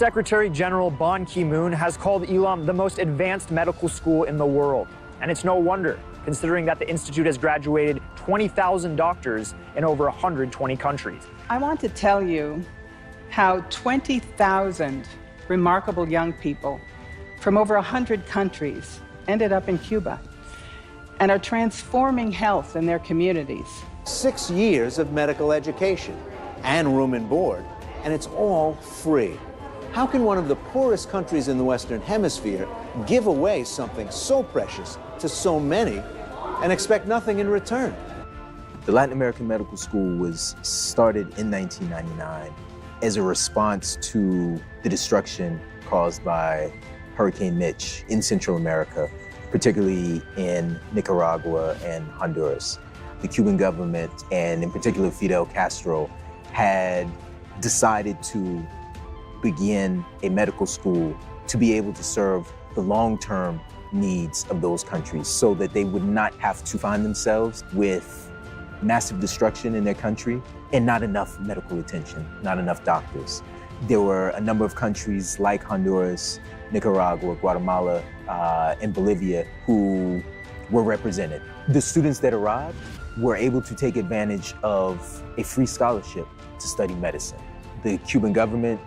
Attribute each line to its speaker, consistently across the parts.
Speaker 1: Secretary General BanKi-Moon has called ELAM the most advanced medical school in the world. And it's no wonder, considering that the institute has graduated 20,000 doctors in over 120 countries.
Speaker 2: I want to tell you how 20,000 remarkable young people from over 100 countries ended up in Cuba and are transforming health in their communities.
Speaker 3: 6 years of medical education and room and board, and it's all free. How can one of the poorest countries in the Western Hemisphere give away something so precious to so many and expect nothing in return?
Speaker 4: The Latin American Medical School was started in 1999 as a response to the destruction caused by Hurricane Mitch in Central America, particularly in Nicaragua and Honduras. The Cuban government, and in particular Fidel Castro, had decided to begin a medical school to be able to serve the long-term needs of those countries so that they would not have to find themselves with massive destruction in their country and not enough medical attention, not enough doctors. There were a number of countries like Honduras, Nicaragua, Guatemala, and Bolivia who were represented. The students that arrived were able to take advantage of a free scholarship to study medicine. The Cuban government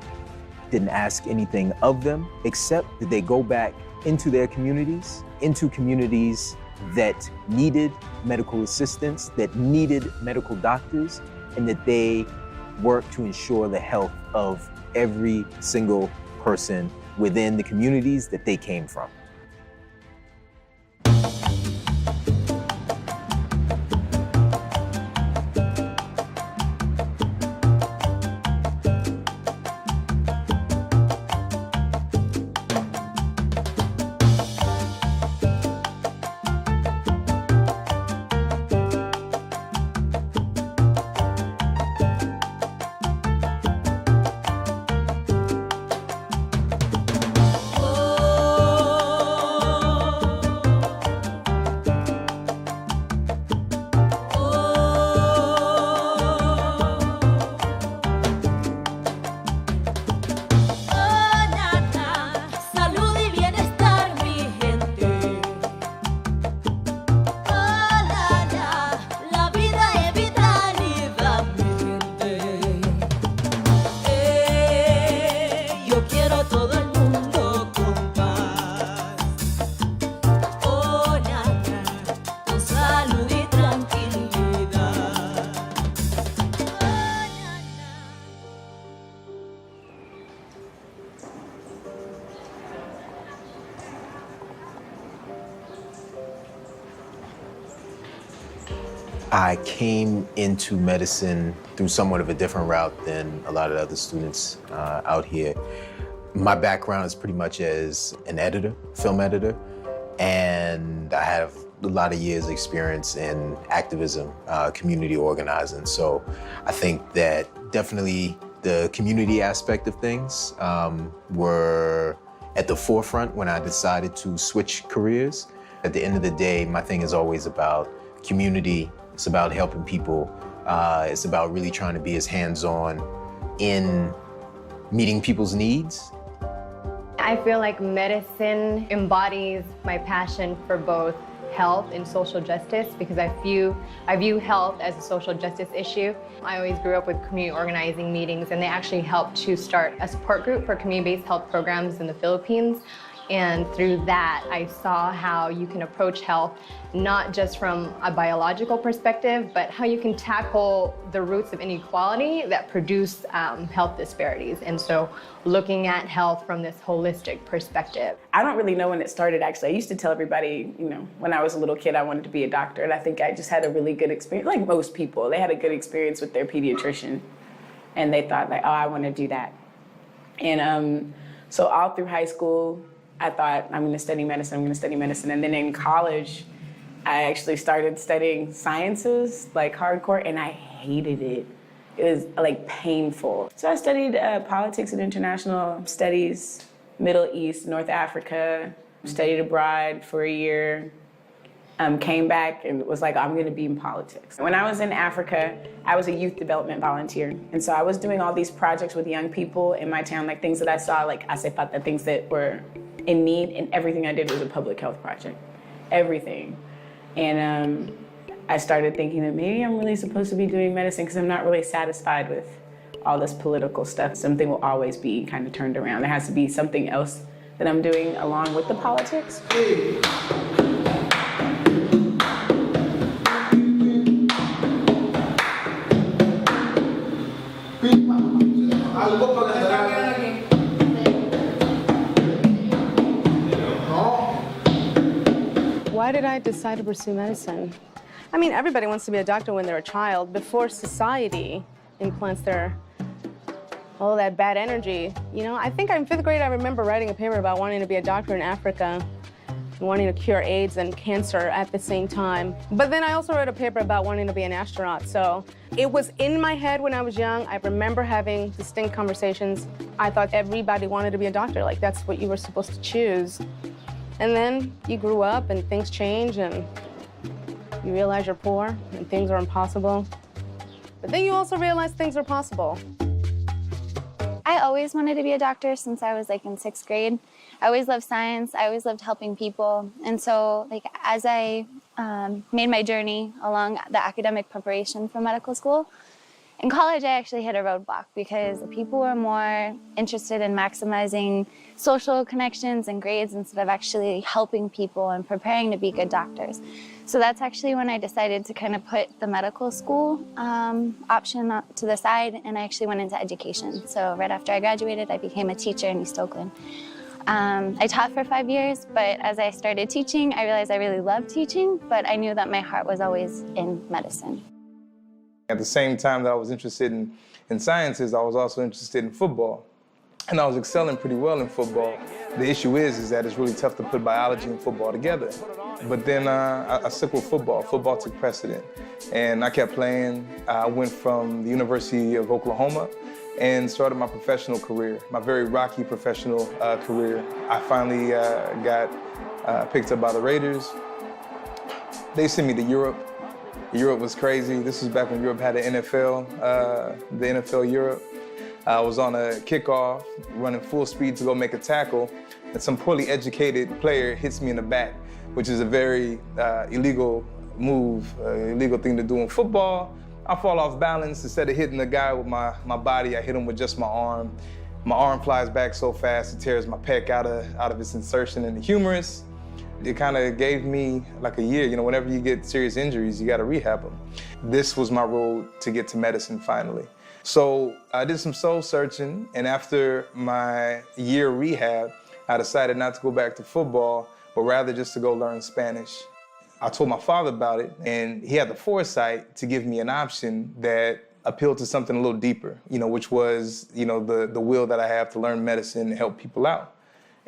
Speaker 4: didn't ask anything of them except that they go back into their communities, into communities that needed medical assistance, that needed medical doctors, and that they work to ensure the health of every single person within the communities that they came from. I came into medicine through somewhat of a different route than a lot of other students out here. My background is pretty much as an editor, film editor, and I have a lot of years experience in activism, community organizing. So I think that definitely the community aspect of things were at the forefront when I decided to switch careers. At the end of the day, my thing is always about community. It's about helping people. It's about really trying to be as hands-on in meeting people's needs.
Speaker 5: I feel like medicine embodies my passion for both health and social justice because I view health as a social justice issue. I always grew up with community organizing meetings, and they actually helped to start a support group for community-based health programs in the Philippines. And through that, I saw how you can approach health not just from a biological perspective, but how you can tackle the roots of inequality that produce health disparities. And so looking at health from this holistic perspective.
Speaker 6: I don't really know when it started, actually. I used to tell everybody, when I was a little kid, I wanted to be a doctor. And I think I just had a really good experience, like most people. They had a good experience with their pediatrician. And they thought, like, oh, I want to do that. And so all through high school, I thought, I'm going to study medicine. And then in college, I actually started studying sciences, like hardcore, and I hated it. It was like painful. So I studied politics and international studies, Middle East, North Africa, studied abroad for a year. came back and was like, I'm gonna be in politics. When I was in Africa, I was a youth development volunteer. And so I was doing all these projects with young people in my town, like things that I saw, like the things that were in need, and everything I did was a public health project, everything. And I started thinking that maybe I'm really supposed to be doing medicine because I'm not really satisfied with all this political stuff. Something will always be kind of turned around. There has to be something else that I'm doing along with the politics.
Speaker 7: Why did I decide to pursue medicine? I mean, everybody wants to be a doctor when they're a child, before society implants all that bad energy. You know, I think in 5th grade, I remember writing a paper about wanting to be a doctor in Africa, and wanting to cure AIDS and cancer at the same time. But then I also wrote a paper about wanting to be an astronaut. So it was in my head when I was young. I remember having distinct conversations. I thought everybody wanted to be a doctor, like that's what you were supposed to choose. And then you grew up and things change and you realize you're poor and things are impossible. But then you also realize things are possible.
Speaker 8: I always wanted to be a doctor since I was like in 6th grade. I always loved science. I always loved helping people. And so like as I made my journey along the academic preparation for medical school, in college I actually hit a roadblock because people were more interested in maximizing social connections and grades instead of actually helping people and preparing to be good doctors. So that's actually when I decided to kind of put the medical school option to the side, and I actually went into education. So right after I graduated, I became a teacher in East Oakland. I taught for 5 years, but as I started teaching, I realized I really loved teaching, but I knew that my heart was always in medicine.
Speaker 9: At the same time that I was interested in sciences, I was also interested in football. And I was excelling pretty well in football. The issue is that it's really tough to put biology and football together. But then I stuck with football. Football took precedent. And I kept playing. I went from the University of Oklahoma and started my professional career, my very rocky professional career. I finally got picked up by the Raiders. They sent me to Europe. Europe was crazy. This was back when Europe had the NFL Europe. I was on a kickoff, running full speed to go make a tackle, and some poorly educated player hits me in the back, which is a very illegal move, illegal thing to do in football. I fall off balance. Instead of hitting the guy with my body, I hit him with just my arm. My arm flies back so fast, it tears my pec out of its insertion in the humerus. It kind of gave me like a year. You know, whenever you get serious injuries, you got to rehab them. This was my road to get to medicine finally. So I did some soul searching, and after my year rehab, I decided not to go back to football, but rather just to go learn Spanish. I told my father about it, and he had the foresight to give me an option that appealed to something a little deeper, you know, which was, you know, the will that I have to learn medicine and help people out.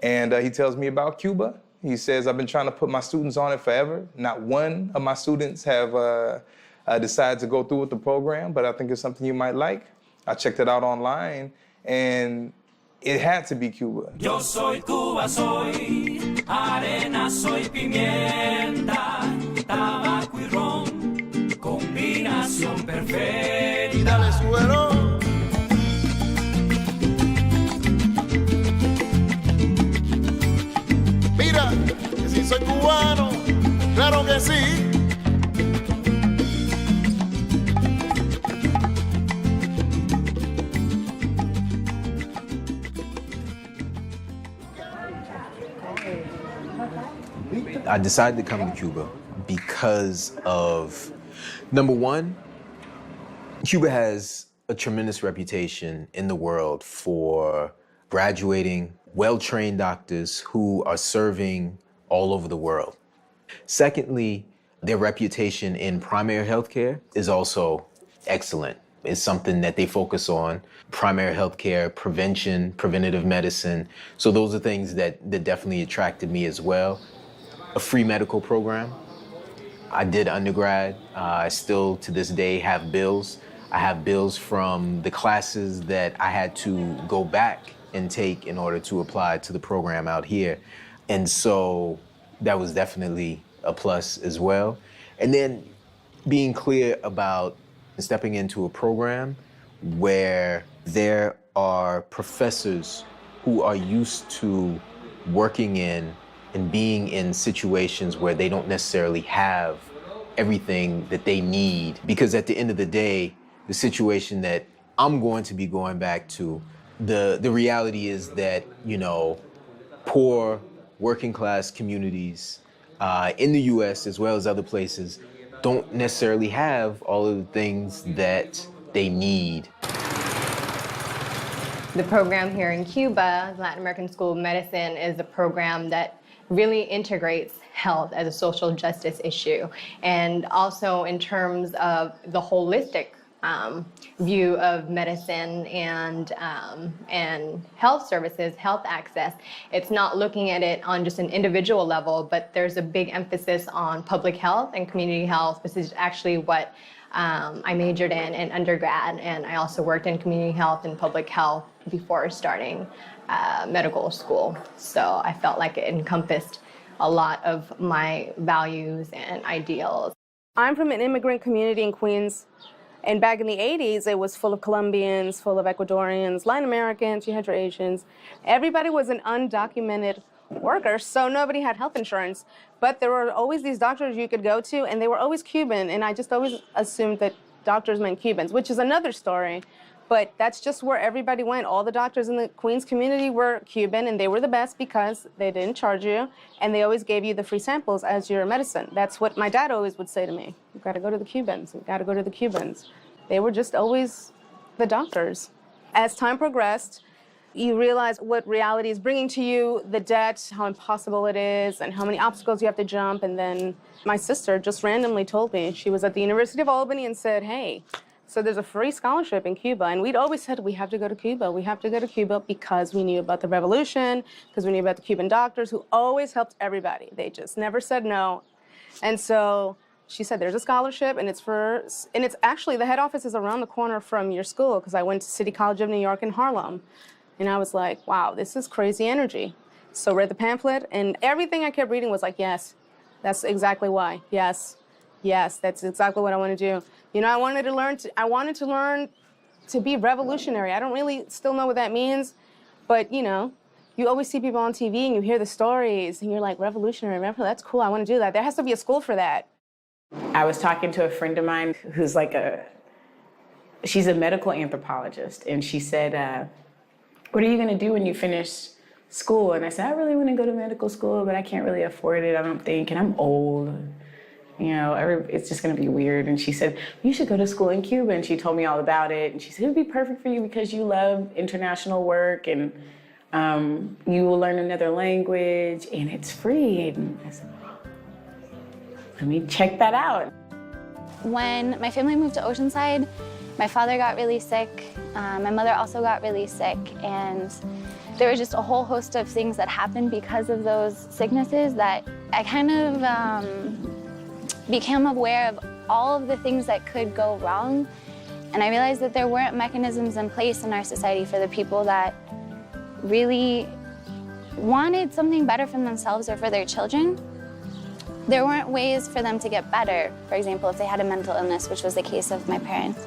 Speaker 9: And he tells me about Cuba. He says, I've been trying to put my students on it forever. Not one of my students have decided to go through with the program, but I think it's something you might like. I checked it out online, and it had to be Cuba.
Speaker 10: Yo soy Cuba, soy arena, soy pimienta, tabaco y ron, combinación perfecta. Dale, súbelo.
Speaker 11: Mira, que si soy cubano, claro que sí.
Speaker 4: I decided to come to Cuba because of, number one, Cuba has a tremendous reputation in the world for graduating well-trained doctors who are serving all over the world. Secondly, their reputation in primary healthcare is also excellent. It's something that they focus on, primary healthcare, prevention, preventative medicine. So those are things that definitely attracted me as well. A free medical program. I did undergrad. I still, to this day, have bills. I have bills from the classes that I had to go back and take in order to apply to the program out here. And so that was definitely a plus as well. And then being clear about stepping into a program where there are professors who are used to working in and being in situations where they don't necessarily have everything that they need. Because at the end of the day, the situation that I'm going to be going back to, the reality is that, you know, poor working class communities in the US as well as other places don't necessarily have all of the things that they need.
Speaker 5: The program here in Cuba, Latin American School of Medicine, is a program that really integrates health as a social justice issue, and also in terms of the holistic view of medicine and health services, health access. It's not looking at it on just an individual level, but there's a big emphasis on public health and community health. This is actually what I majored in undergrad, and I also worked in community health and public health before starting medical school. So I felt like it encompassed a lot of my values and ideals.
Speaker 7: I'm from an immigrant community in Queens, and back in the 80s, it was full of Colombians, full of Ecuadorians, Latin Americans, you had your Asians. Everybody was an undocumented worker, so nobody had health insurance. But there were always these doctors you could go to, and they were always Cuban, and I just always assumed that doctors meant Cubans, which is another story. But that's just where everybody went. All the doctors in the Queens community were Cuban, and they were the best because they didn't charge you, and they always gave you the free samples as your medicine. That's what my dad always would say to me. You've got to go to the Cubans. You've got to go to the Cubans. They were just always the doctors. As time progressed, you realize what reality is bringing to you, the debt, how impossible it is, and how many obstacles you have to jump. And then my sister just randomly told me, she was at the University of Albany and said, hey, so there's a free scholarship in Cuba. And we'd always said, we have to go to Cuba. We have to go to Cuba because we knew about the revolution, because we knew about the Cuban doctors who always helped everybody. They just never said no. And so she said, there's a scholarship, and it's actually, the head office is around the corner from your school, because I went to City College of New York in Harlem. And I was like, wow, this is crazy energy. So read the pamphlet, and everything I kept reading was like, yes, that's exactly why. Yes, yes, that's exactly what I want to do. You know, I wanted to learn to be revolutionary. I don't really still know what that means, but you know, you always see people on TV and you hear the stories and you're like, revolutionary, that's cool, I want to do that. There has to be a school for that.
Speaker 6: I was talking to a friend of mine who's she's a medical anthropologist, and she said, what are you going to do when you finish school? And I said, I really want to go to medical school, but I can't really afford it, I don't think, and I'm old. You know, it's just going to be weird. And she said, you should go to school in Cuba. And she told me all about it. And she said, it would be perfect for you because you love international work, and you will learn another language, and it's free. And I said, let me check that out.
Speaker 8: When my family moved to Oceanside, my father got really sick. My mother also got really sick. And there was just a whole host of things that happened because of those sicknesses that I kind of became aware of all of the things that could go wrong. And I realized that there weren't mechanisms in place in our society for the people that really wanted something better for themselves or for their children. There weren't ways for them to get better, for example, if they had a mental illness, which was the case of my parents.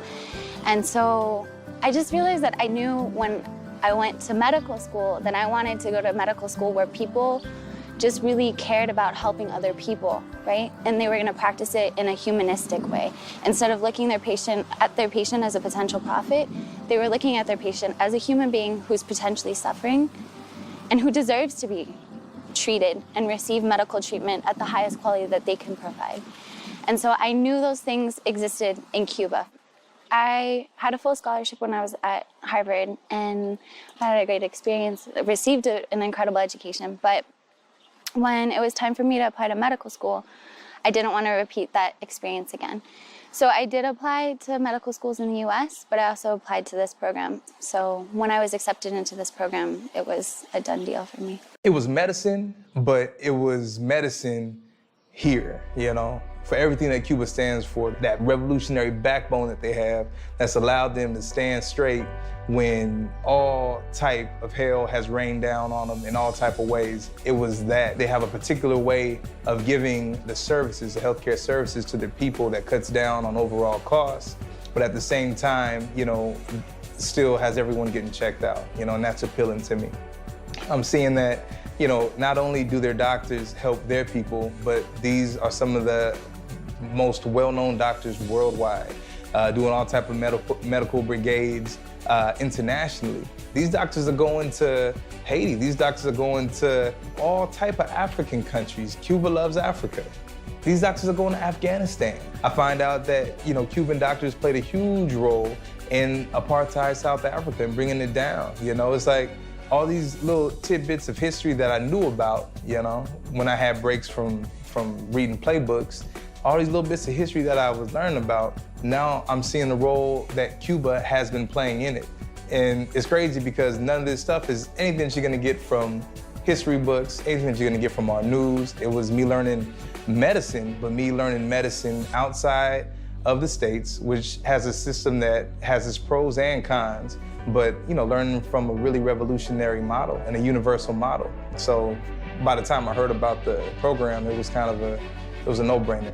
Speaker 8: And so I just realized that I knew when I went to medical school that I wanted to go to medical school where people just really cared about helping other people, right? And they were gonna practice it in a humanistic way. Instead of looking at their patient as a potential profit, they were looking at their patient as a human being who's potentially suffering and who deserves to be treated and receive medical treatment at the highest quality that they can provide. And so I knew those things existed in Cuba. I had a full scholarship when I was at Harvard, and I had a great experience, received an incredible education, but when it was time for me to apply to medical school, I didn't want to repeat that experience again. So I did apply to medical schools in the US, but I also applied to this program. So when I was accepted into this program, it was a done deal for me.
Speaker 9: It was medicine, but it was medicine here, you know? for everything that Cuba stands for, that revolutionary backbone that they have that's allowed them to stand straight when all type of hell has rained down on them in all type of ways. It was that. They have a particular way of giving the services, the healthcare services to their people that cuts down on overall costs, but at the same time, you know, still has everyone getting checked out, you know, and that's appealing to me. I'm seeing that, you know, not only do their doctors help their people, but these are some of the most well-known doctors worldwide, doing all type of medical brigades internationally. These doctors are going to Haiti. These doctors are going to all type of African countries. Cuba loves Africa. These doctors are going to Afghanistan. I find out that, you know, Cuban doctors played a huge role in apartheid South Africa and bringing it down. You know, it's like all these little tidbits of history that I knew about, you know, when I had breaks from reading playbooks, all these little bits of history that I was learning about, now I'm seeing the role that Cuba has been playing in it. And it's crazy because none of this stuff is anything that you're gonna get from history books, anything that you're gonna get from our news. It was me learning medicine, but me learning medicine outside of the States, which has a system that has its pros and cons, but, you know, learning from a really revolutionary model and a universal model. So by the time I heard about the program, it was kind of it was a no-brainer.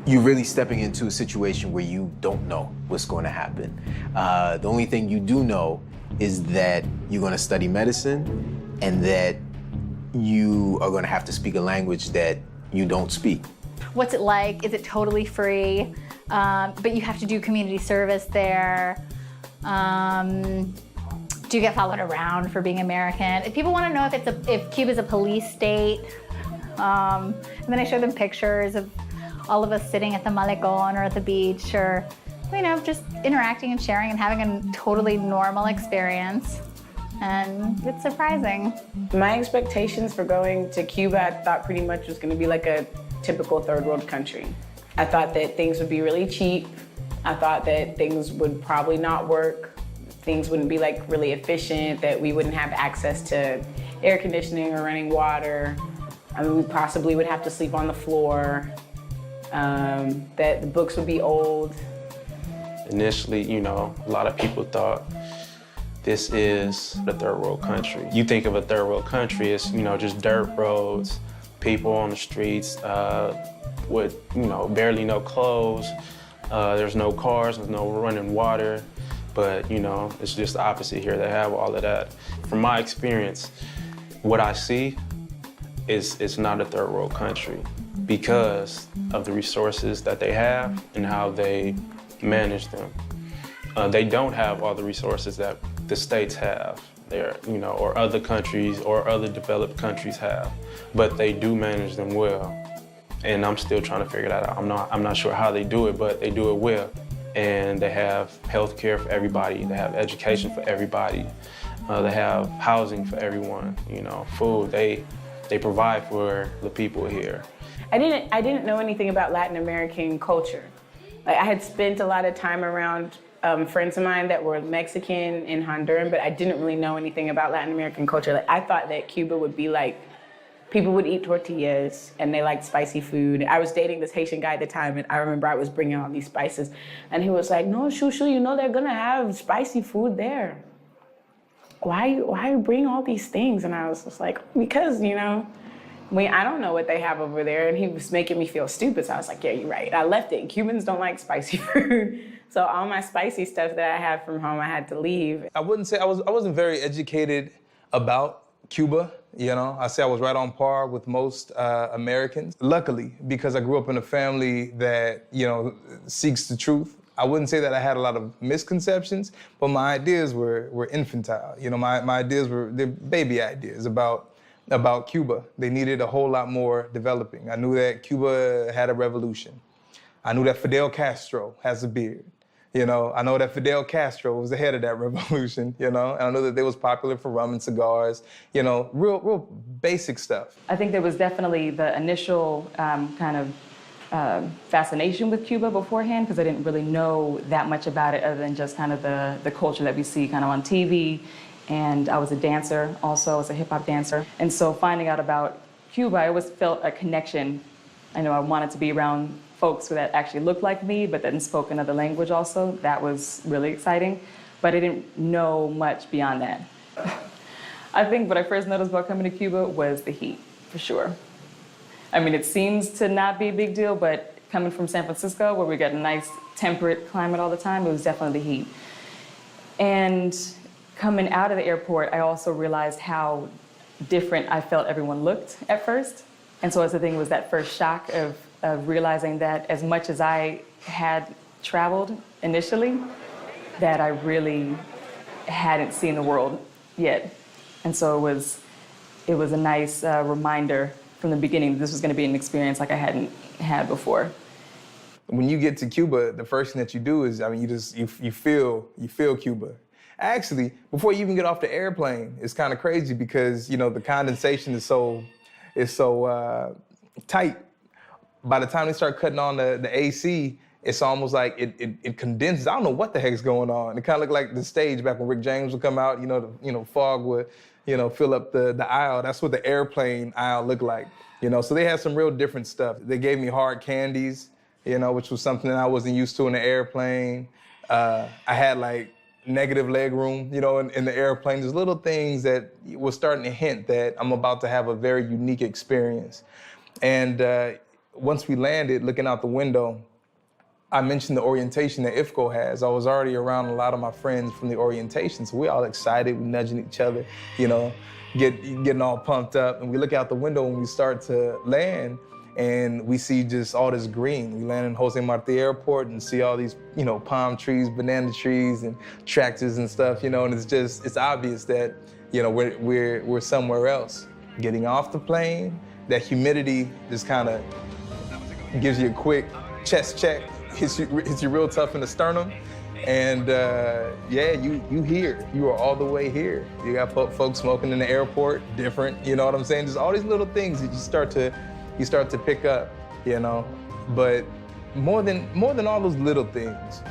Speaker 4: You're really stepping into a situation where you don't know what's going to happen. The only thing you do know is that you're going to study medicine and that you are going to have to speak a language that you don't speak.
Speaker 12: What's it like? Is it totally free? But you have to do community service there. Do you get followed around for being American? If people want to know if Cuba's a police state, and then I show them pictures of all of us sitting at the Malecón or at the beach, or, you know, just interacting and sharing and having a totally normal experience. And it's surprising.
Speaker 6: My expectations for going to Cuba, I thought pretty much was going to be like a typical third world country. I thought that things would be really cheap. I thought that things would probably not work. Things wouldn't be like really efficient, that we wouldn't have access to air conditioning or running water. I mean, we possibly would have to sleep on the floor. That the books would be old.
Speaker 13: Initially, you know, a lot of people thought this is a third world country. You think of a third world country as, you know, just dirt roads, people on the streets with, you know, barely no clothes. There's no cars, there's no running water. But, you know, it's just the opposite here. They have all of that. From my experience, what I see is it's not a third world country because of the resources that they have and how they manage them. They don't have all the resources that the states have there, you know, or other countries or other developed countries have, but they do manage them well. And I'm still trying to figure that out. I'm not sure how they do it, but they do it well. And they have health care for everybody. They have education for everybody. They have housing for everyone, you know, food. They provide for the people here.
Speaker 6: I didn't know anything about Latin American culture. Like, I had spent a lot of time around friends of mine that were Mexican and Honduran, but I didn't really know anything about Latin American culture. Like, I thought that Cuba would be like, people would eat tortillas and they liked spicy food. I was dating this Haitian guy at the time, and I remember I was bringing all these spices, and he was like, "No, Shushu, you know they're gonna have spicy food there. Why bring all these things?" And I was just like, because, you know, I don't know what they have over there. And he was making me feel stupid. So I was like, yeah, you're right. I left it. Cubans don't like spicy food. So all my spicy stuff that I had from home, I had to leave.
Speaker 9: I wouldn't say I wasn't very educated about Cuba. You know, I say I was right on par with most Americans. Luckily, because I grew up in a family that, you know, seeks the truth. I wouldn't say that I had a lot of misconceptions, but my ideas were infantile. You know, my ideas were they're baby ideas about Cuba. They needed a whole lot more developing. I knew that Cuba had a revolution. I knew that Fidel Castro has a beard. You know, I know that Fidel Castro was the head of that revolution, you know, and I know that they was popular for rum and cigars, you know, real basic stuff.
Speaker 14: I think there was definitely the initial kind of fascination with Cuba beforehand because I didn't really know that much about it other than just kind of the culture that we see kind of on TV. And I was a dancer also, I was a hip hop dancer. And so finding out about Cuba, I always felt a connection. I know I wanted to be around folks that actually looked like me, but then spoke another language also. That was really exciting. But I didn't know much beyond that. I think what I first noticed about coming to Cuba was the heat, for sure. I mean, it seems to not be a big deal, but coming from San Francisco, where we got a nice temperate climate all the time, it was definitely the heat. And coming out of the airport, I also realized how different I felt everyone looked at first. And so the thing was that first shock of realizing that as much as I had traveled initially, that I really hadn't seen the world yet. And so it was a nice reminder from the beginning that this was going to be an experience like I hadn't had before.
Speaker 9: When you get to Cuba, the first thing that you do is, I mean, you feel Cuba. Actually, before you even get off the airplane, it's kind of crazy because, you know, the condensation is so tight. By the time they start cutting on the AC, it's almost like it condenses. I don't know what the heck's going on. It kind of looked like the stage back when Rick James would come out, the fog would, fill up the aisle. That's what the airplane aisle looked like, So they had some real different stuff. They gave me hard candies, which was something that I wasn't used to in the airplane. I had like negative leg room, in the airplane. There's little things that were starting to hint that I'm about to have a very unique experience. And once we landed, looking out the window, I mentioned the orientation that IFCO has. I was already around a lot of my friends from the orientation, so we're all excited, we're nudging each other, getting all pumped up. And we look out the window when we start to land, and we see just all this green. We land in Jose Marti Airport and see all these, palm trees, banana trees, and tractors and stuff, and it's obvious that, we're somewhere else. Getting off the plane, that humidity just kind of gives you a quick chest check. Hits you real tough in the sternum, and you here. You are all the way here. You got folks smoking in the airport, different. You know what I'm saying? Just all these little things that you start to pick up, But more than all those little things,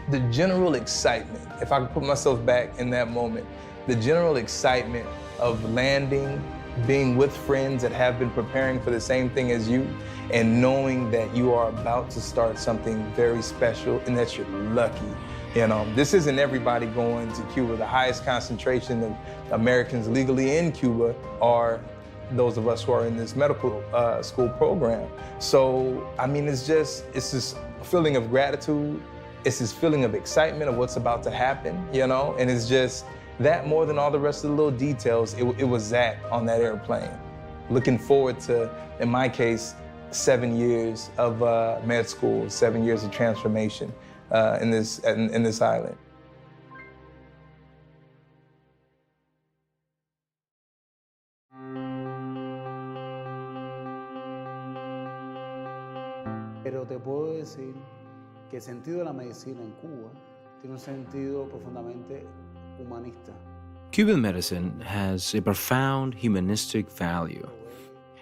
Speaker 9: the general excitement. If I could put myself back in that moment, the general excitement of landing, being with friends that have been preparing for the same thing as you, and knowing that you are about to start something very special and that you're lucky. This isn't everybody going to Cuba. The highest concentration of Americans legally in Cuba are those of us who are in this medical school program. So, I mean, it's this feeling of gratitude. It's this feeling of excitement of what's about to happen, and it's just that more than all the rest of the little details, it was that on that airplane. Looking forward to, in my case, 7 years of med school, 7 years of transformation in this island.
Speaker 15: Pero te puedo decir que el sentido de la medicina en Cuba tiene un sentido profundamente humanista.
Speaker 16: Cuban medicine has a profound humanistic value.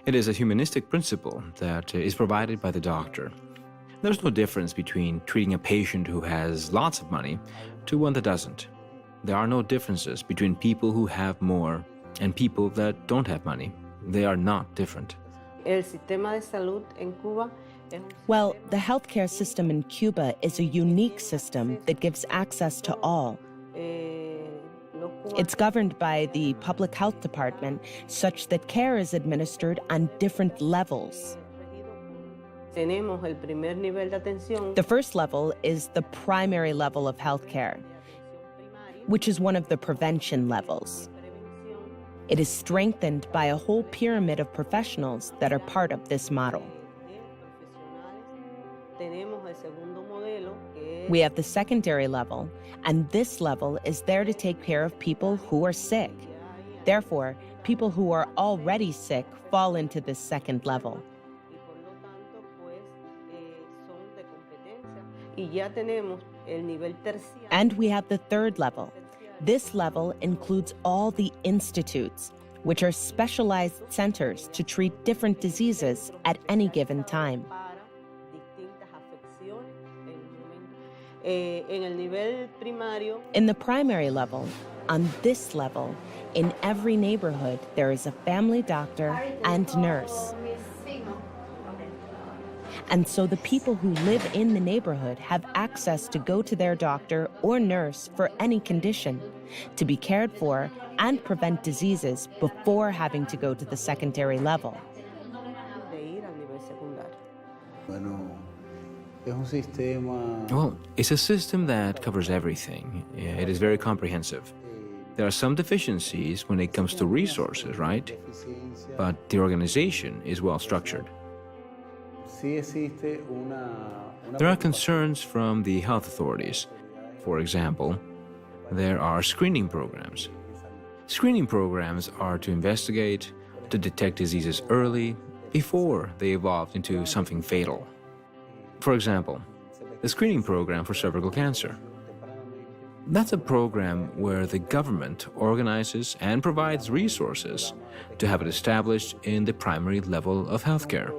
Speaker 16: It is a humanistic principle that is provided by the doctor. There's no difference between treating a patient who has lots of money to one that doesn't. There are no differences between people who have more and people that don't have money. They are not different.
Speaker 17: Well, the healthcare system in Cuba is a unique system that gives access to all. It's governed by the public health department such that care is administered on different levels. The first level is the primary level of healthcare, which is one of the prevention levels. It is strengthened by a whole pyramid of professionals that are part of this model. We have the secondary level, and this level is there to take care of people who are sick. Therefore, people who are already sick fall into this second level. And we have the third level. This level includes all the institutes, which are specialized centers to treat different diseases at any given time. In the primary level, on this level, in every neighborhood, there is a family doctor and nurse. And so the people who live in the neighborhood have access to go to their doctor or nurse for any condition, to be cared for and prevent diseases before having to go to the secondary level.
Speaker 16: Well, it's a system that covers everything. It is very comprehensive. There are some deficiencies when it comes to resources, right? But the organization is well structured. There are concerns from the health authorities. For example, there are screening programs. Screening programs are to investigate, to detect diseases early, before they evolve into something fatal. For example, the screening program for cervical cancer. That's a program where the government organizes and provides resources to have it established in the primary level of healthcare.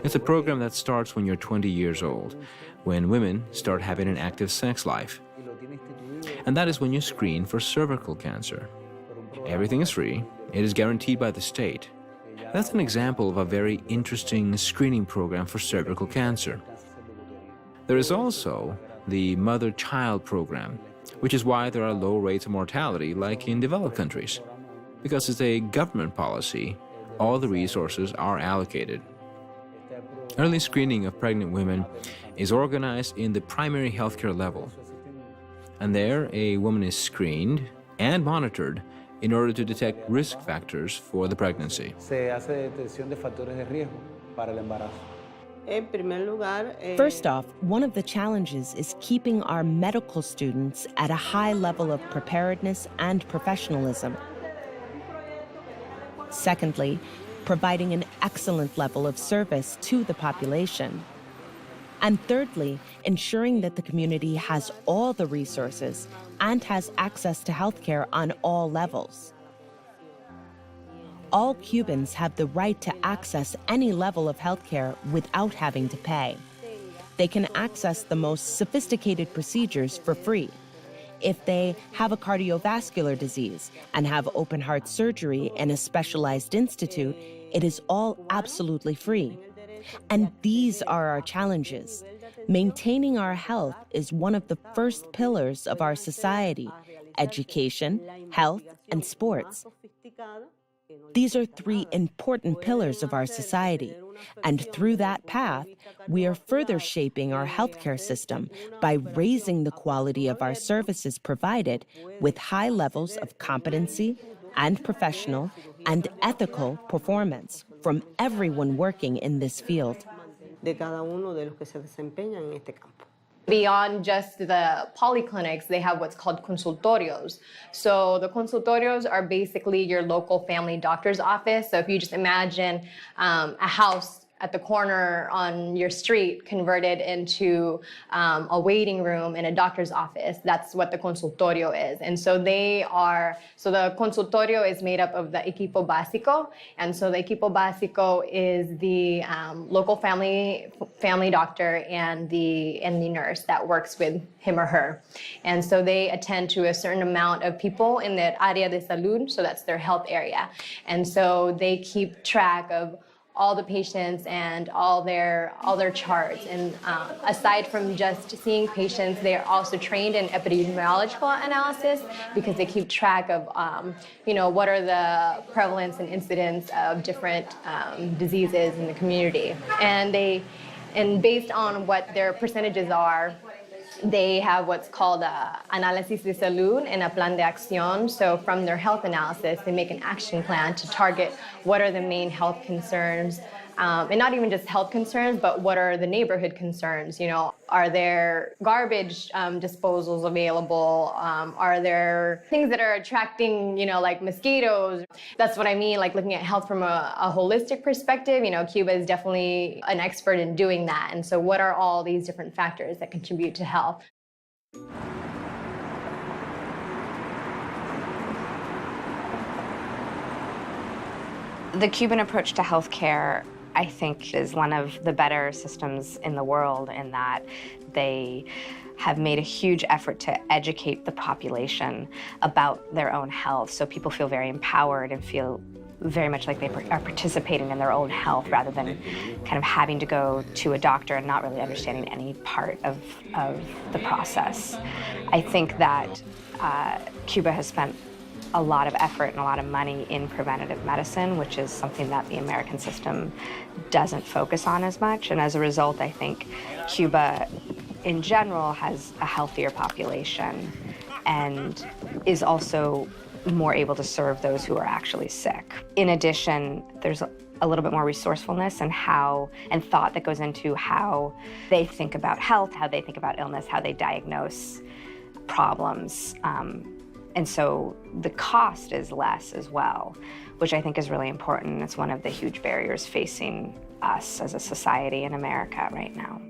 Speaker 16: It's a program that starts when you're 20 years old, when women start having an active sex life. And that is when you screen for cervical cancer. Everything is free. It is guaranteed by the state. That's an example of a very interesting screening program for cervical cancer. There is also the mother-child program, which is why there are low rates of mortality like in developed countries. Because it's a government policy, all the resources are allocated. Early screening of pregnant women is organized in the primary healthcare level. And there, a woman is screened and monitored in order to detect risk factors for the pregnancy.
Speaker 17: First off, one of the challenges is keeping our medical students at a high level of preparedness and professionalism. Secondly, providing an excellent level of service to the population. And thirdly, ensuring that the community has all the resources and has access to healthcare on all levels. All Cubans have the right to access any level of healthcare without having to pay. They can access the most sophisticated procedures for free. If they have a cardiovascular disease and have open heart surgery in a specialized institute, it is all absolutely free. And these are our challenges. Maintaining our health is one of the first pillars of our society: education, health, and sports. These are three important pillars of our society, and through that path, we are further shaping our healthcare system by raising the quality of our services provided with high levels of competency and professional and ethical performance from everyone working in this field.
Speaker 5: Beyond just the polyclinics, they have what's called consultorios. So the consultorios are basically your local family doctor's office. So if you just imagine a house at the corner on your street converted into a waiting room in a doctor's office, that's what the consultorio is. And so the consultorio is made up of the equipo básico. And so the equipo básico is the local family doctor and the nurse that works with him or her. And so they attend to a certain amount of people in their área de salud, so that's their health area. And so they keep track of all the patients and all their charts. And aside from just seeing patients, they are also trained in epidemiological analysis because they keep track of, what are the prevalence and incidence of different diseases in the community. And based on what their percentages are, they have what's called análisis de salud and a plan de acción. So from their health analysis, they make an action plan to target what are the main health concerns, and not even just health concerns, but what are the neighborhood concerns? Are there garbage disposals available? Are there things that are attracting, like mosquitoes? That's what I mean, like looking at health from a holistic perspective. Cuba is definitely an expert in doing that. And so what are all these different factors that contribute to health?
Speaker 18: The Cuban approach to healthcare I think is one of the better systems in the world in that they have made a huge effort to educate the population about their own health, so people feel very empowered and feel very much like they are participating in their own health rather than kind of having to go to a doctor and not really understanding any part of the process. I think that Cuba has spent a lot of effort and a lot of money in preventative medicine, which is something that the American system doesn't focus on as much. And as a result, I think Cuba in general has a healthier population and is also more able to serve those who are actually sick. In addition, there's a little bit more resourcefulness and thought that goes into how they think about health, how they think about illness, how they diagnose problems. And so the cost is less as well, which I think is really important. It's one of the huge barriers facing us as a society in America right now.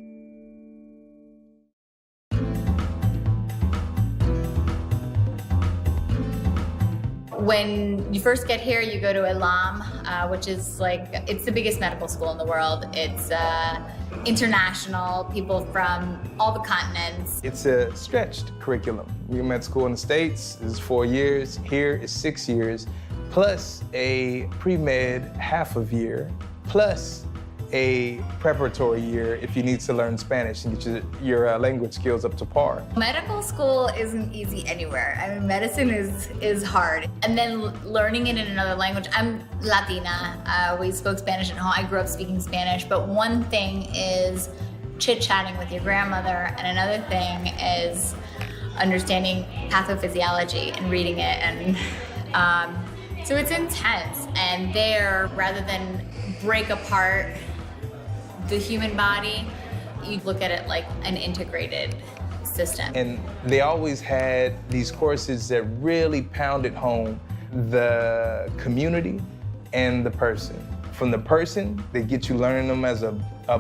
Speaker 12: When you first get here, you go to ELAM, which is it's the biggest medical school in the world. It's international, people from all the continents.
Speaker 9: It's a stretched curriculum. We med school in the States is 4 years. Here is 6 years, plus a pre-med half of year, plus a preparatory year if you need to learn Spanish and get your language skills up to par.
Speaker 12: Medical school isn't easy anywhere. I mean, medicine is hard. And then learning it in another language. I'm Latina. We spoke Spanish at home. I grew up speaking Spanish. But one thing is chit-chatting with your grandmother, and another thing is understanding pathophysiology and reading it. And so it's intense. And there, rather than break apart the human body, you look at it like an integrated system.
Speaker 9: And they always had these courses that really pounded home the community and the person. From the person, they get you learning them as a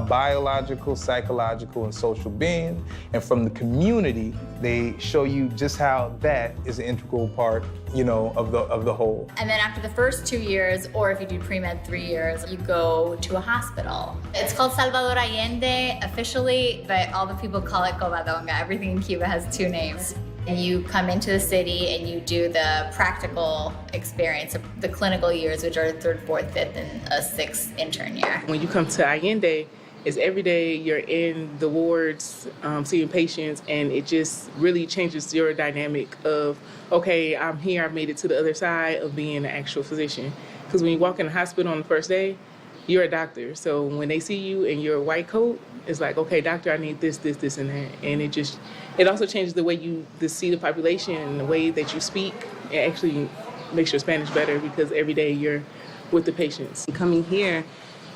Speaker 9: biological, psychological, and social being. And from the community, they show you just how that is an integral part, of the whole.
Speaker 12: And then after the first 2 years, or if you do pre-med 3 years, you go to a hospital. It's called Salvador Allende officially, but all the people call it Covadonga. Everything in Cuba has 2 names. And you come into the city and you do the practical experience, the clinical years, which are 3rd, 4th, 5th, and a 6th intern year.
Speaker 19: When you come to Allende, it's every day you're in the wards, seeing patients, and it just really changes your dynamic of, okay, I'm here, I've made it to the other side of being an actual physician. Because when you walk in the hospital on the first day, you're a doctor. So when they see you in your white coat, it's like, okay, doctor, I need this, this, this, and that. And it also changes the way you see the population and the way that you speak. It actually makes your Spanish better because every day you're with the patients.
Speaker 20: Coming here,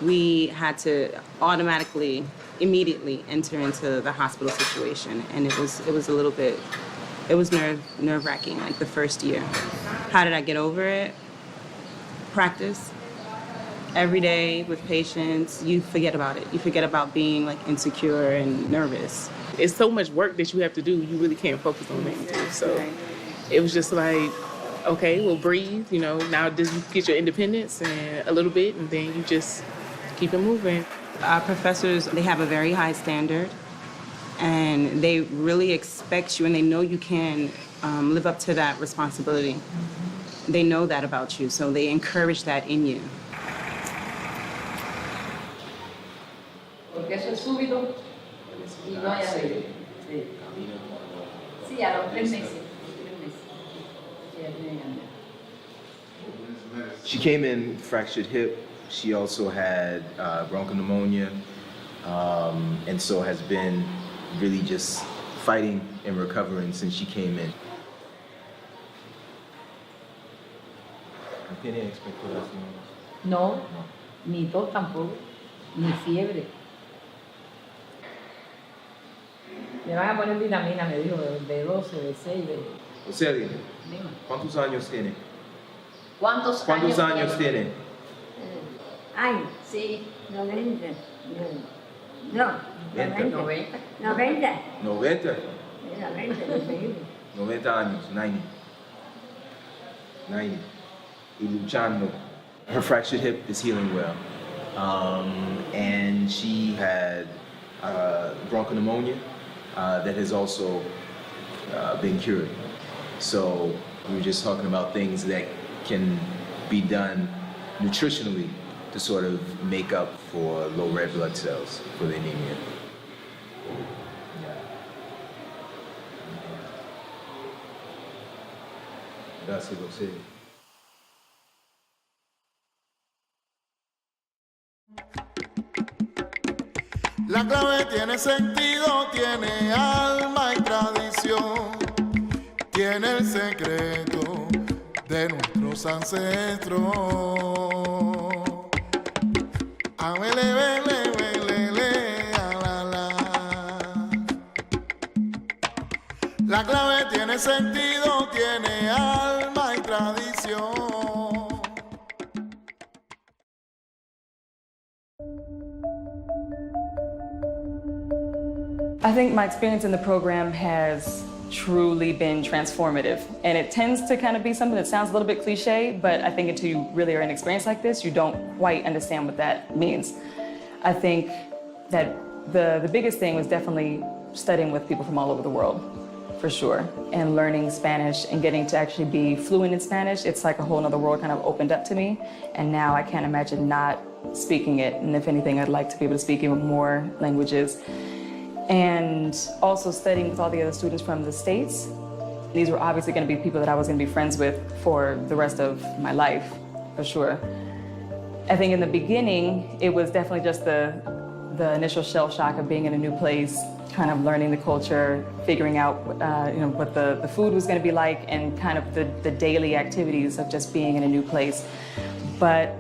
Speaker 20: we had to automatically, immediately enter into the hospital situation. And it was a little bit, it was nerve-wracking, like the first year. How did I get over it? Practice. Every day with patients, you forget about it. You forget about being insecure and nervous.
Speaker 19: It's so much work that you have to do, you really can't focus on anything. So it was just like, okay, well, breathe, now just you get your independence and a little bit, and then you just keep it moving.
Speaker 20: Our professors, they have a very high standard, and they really expect you, and they know you can live up to that responsibility. They know that about you, so they encourage that in you.
Speaker 21: Porque eso es súbito y no hay arreglo. Sí, a los 3 meses.
Speaker 4: She came in fractured hip. She also had bronchopneumonia, and so has been really just fighting and recovering since she came in. ¿Tiene expectoración?
Speaker 21: No, ni tos tampoco, ni fiebre. Me van a poner vitamina, me dijo, de 12, de 6, de...
Speaker 4: O sea, ¿cuántos años tiene?
Speaker 21: ¿Cuántos
Speaker 4: años tiene?
Speaker 21: Ay, sí, 90. No, 90. 90.
Speaker 4: 90?
Speaker 21: 90,
Speaker 4: 90 años, 90. 90. Y luchando. Her fractured hip is healing well. and she had bronchopneumonia that has also been cured. So we were just talking about things that can be done nutritionally to sort of make up for low red blood cells for the anemia. Gracias, José.
Speaker 11: La clave tiene sentido, tiene alma y tradición, tiene el secreto de nuestros ancestros. Abele, bele, bele, le, a la. La clave tiene sentido, tiene alma y tradición.
Speaker 14: I think my experience in the program has truly been transformative. And it tends to kind of be something that sounds a little bit cliche, but I think until you really are in an experience like this, you don't quite understand what that means. I think that the biggest thing was definitely studying with people from all over the world, for sure, and learning Spanish and getting to actually be fluent in Spanish. It's like a whole other world kind of opened up to me. And now I can't imagine not speaking it. And if anything, I'd like to be able to speak even more languages. And also studying with all the other students from the States. These were obviously going to be people that I was going to be friends with for the rest of my life, for sure. I think in the beginning, it was definitely just the initial shell shock of being in a new place, kind of learning the culture, figuring out what the food was going to be like, and kind of the daily activities of just being in a new place. But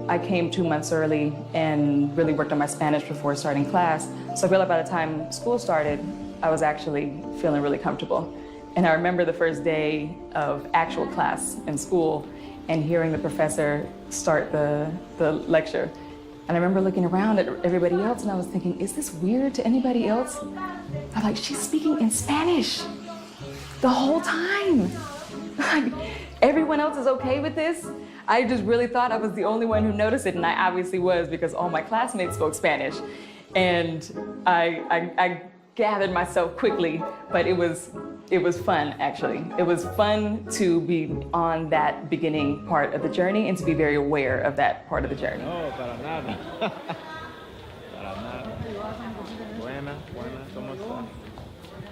Speaker 14: I came 2 months early and really worked on my Spanish before starting class. So I feel like by the time school started, I was actually feeling really comfortable. And I remember the first day of actual class in school and hearing the professor start the lecture. And I remember looking around at everybody else and I was thinking, is this weird to anybody else? I'm like, she's speaking in Spanish the whole time. Like, everyone else is okay with this? I just really thought I was the only one who noticed it, and I obviously was because all my classmates spoke Spanish. And I gathered myself quickly, but it was fun, actually. It was fun to be on that beginning part of the journey and to be very aware of that part of the journey.
Speaker 1: No, para nada. Para nada. Buena, ¿cómo está?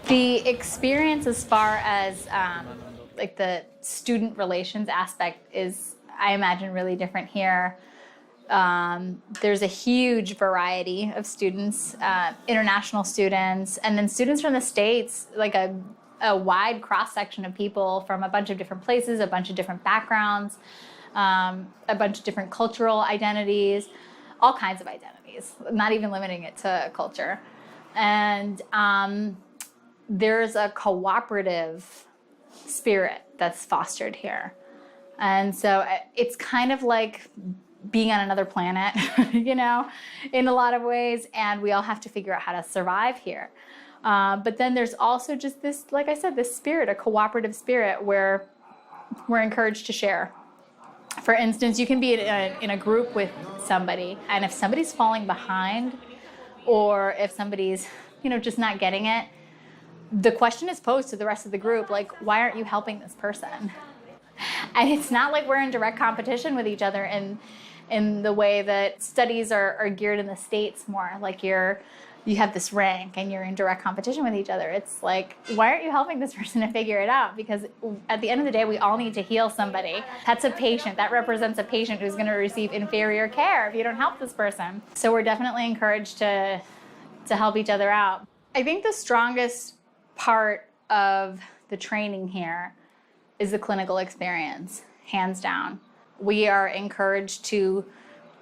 Speaker 12: The experience as far as like the student relations aspect is, I imagine, really different here. There's a huge variety of students, international students, and then students from the States, like a wide cross-section of people from a bunch of different places, a bunch of different backgrounds, a bunch of different cultural identities, all kinds of identities, not even limiting it to culture. And there's a cooperative spirit that's fostered here. And so it's kind of like being on another planet, in a lot of ways, and we all have to figure out how to survive here. But then there's also just this, like I said, this spirit, a cooperative spirit where we're encouraged to share. For instance, you can be in a group with somebody, and if somebody's falling behind, or if somebody's, just not getting it, the question is posed to the rest of the group, like, why aren't you helping this person? And it's not like we're in direct competition with each other in the way that studies are geared in the States more. Like you have this rank and you're in direct competition with each other. It's like, why aren't you helping this person to figure it out? Because at the end of the day, we all need to heal somebody. That's a patient. That represents a patient who's going to receive inferior care if you don't help this person. So we're definitely encouraged to help each other out. I think the strongest part of the training here is the clinical experience, hands down. We are encouraged to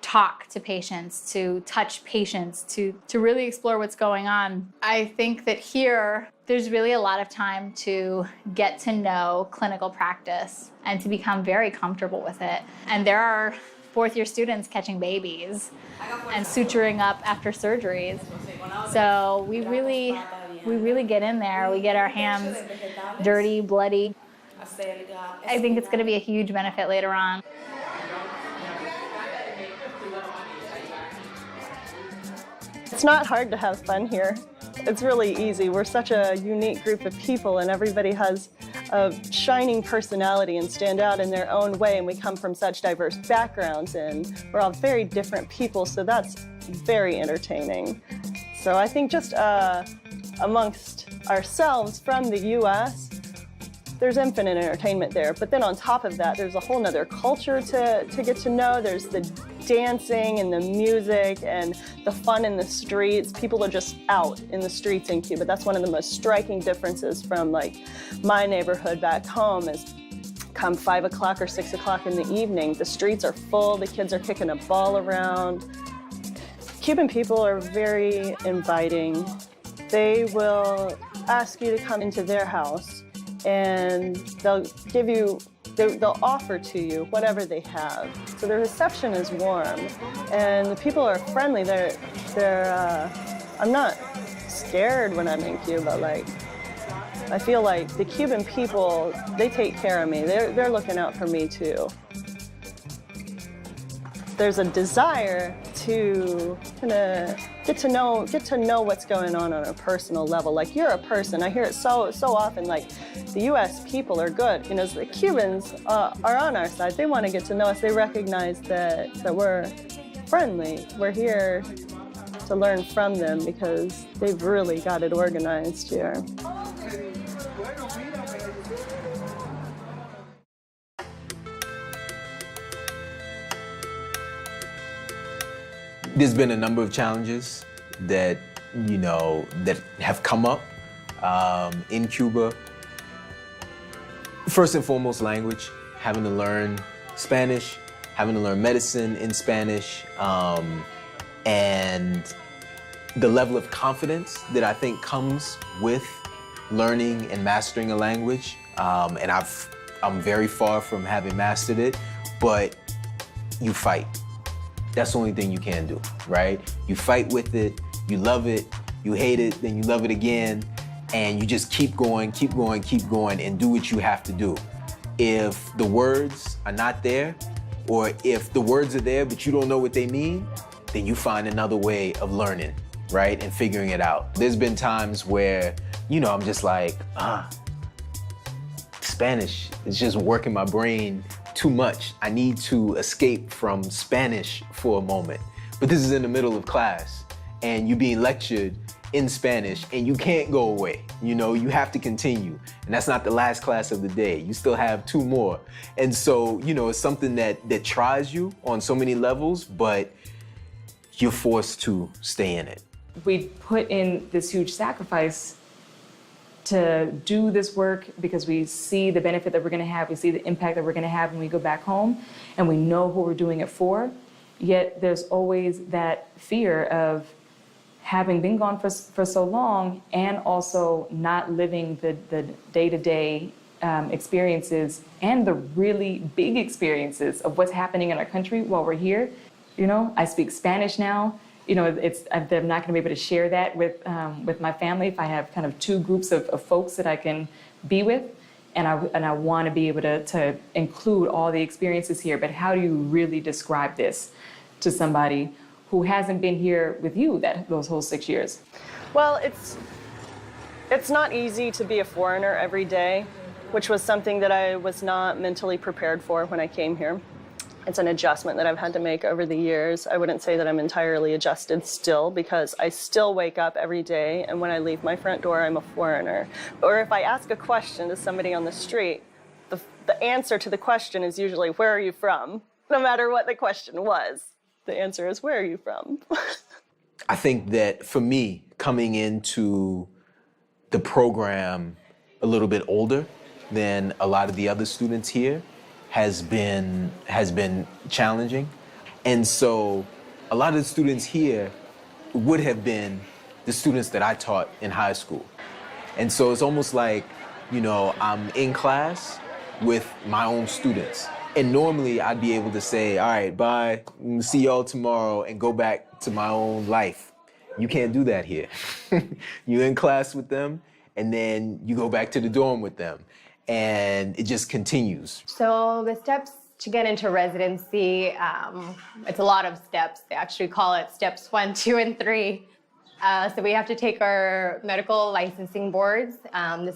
Speaker 12: talk to patients, to touch patients, to really explore what's going on. I think that here, there's really a lot of time to get to know clinical practice and to become very comfortable with it. And there are fourth-year students catching babies and suturing up after surgeries. So we really get in there. We get our hands dirty, bloody. I think it's going to be a huge benefit later on.
Speaker 2: It's not hard to have fun here. It's really easy. We're such a unique group of people, and everybody has a shining personality and stand out in their own way, and we come from such diverse backgrounds, and we're all very different people, so that's very entertaining. So I think just amongst ourselves from the US, there's infinite entertainment there. But then on top of that, there's a whole nother culture to get to know. There's the dancing and the music and the fun in the streets. People are just out in the streets in Cuba. That's one of the most striking differences from like my neighborhood back home is come 5 o'clock or 6 o'clock in the evening, the streets are full, the kids are kicking a ball around. Cuban people are very inviting. They will ask you to come into their house and they'll offer to you whatever they have. So their reception is warm, and the people are friendly. I'm not scared when I'm in Cuba. Like, I feel like the Cuban people, they take care of me. They're looking out for me too. There's a desire to kind of get to know what's going on a personal level. Like, you're a person. I hear it so often, like, the US people are good. You know, the Cubans are on our side. They want to get to know us. They recognize that we're friendly. We're here to learn from them because they've really got it organized here.
Speaker 4: There's been a number of challenges that, that have come up in Cuba. First and foremost, language, having to learn Spanish, having to learn medicine in Spanish, and the level of confidence that I think comes with learning and mastering a language. And I'm very far from having mastered it, but you fight. That's the only thing you can do, right? You fight with it, you love it, you hate it, then you love it again, and you just keep going, and do what you have to do. If the words are not there, or if the words are there but you don't know what they mean, then you find another way of learning, right? And figuring it out. There's been times where, I'm just like, Spanish is just working my brain too much. I need to escape from Spanish for a moment. But this is in the middle of class, and you're being lectured in Spanish, and you can't go away. You have to continue. And that's not the last class of the day. You still have 2 more. And so, it's something that tries you on so many levels, but you're forced to stay in it.
Speaker 14: We put in this huge sacrifice to do this work because we see the benefit that we're going to have, we see the impact that we're going to have when we go back home, and we know who we're doing it for. Yet there's always that fear of having been gone for so long and also not living the day-to-day experiences and the really big experiences of what's happening in our country while we're here. I speak Spanish now. I'm not going to be able to share that with my family if I have kind of 2 groups of folks that I can be with, and I want to be able to include all the experiences here. But how do you really describe this to somebody who hasn't been here with you those whole 6 years?
Speaker 2: Well, it's not easy to be a foreigner every day, which was something that I was not mentally prepared for when I came here. It's an adjustment that I've had to make over the years. I wouldn't say that I'm entirely adjusted still, because I still wake up every day, and when I leave my front door, I'm a foreigner. Or if I ask a question to somebody on the street, the answer to the question is usually, where are you from? No matter what the question was, the answer is, where are you from?
Speaker 4: I think that for me, coming into the program a little bit older than a lot of the other students here, has been challenging. And so a lot of the students here would have been the students that I taught in high school. And so it's almost like, I'm in class with my own students. And normally I'd be able to say, all right, bye, see y'all tomorrow, and go back to my own life. You can't do that here. You're in class with them, and then you go back to the dorm with them. And it just continues.
Speaker 5: So the steps to get into residency, it's a lot of steps. They actually call it steps 1, 2, and 3. So we have to take our medical licensing boards, the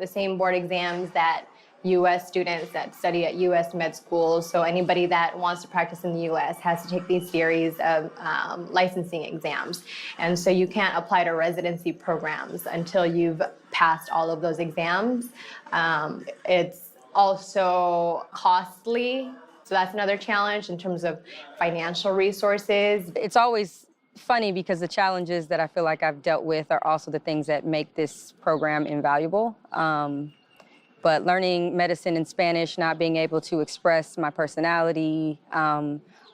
Speaker 5: same board exams that U.S. students that study at U.S. med schools. So anybody that wants to practice in the U.S. has to take these series of licensing exams. And so you can't apply to residency programs until you've passed all of those exams. It's also costly. So that's another challenge in terms of financial resources.
Speaker 3: It's always funny because the challenges that I feel like I've dealt with are also the things that make this program invaluable. But learning medicine in Spanish, not being able to express my personality,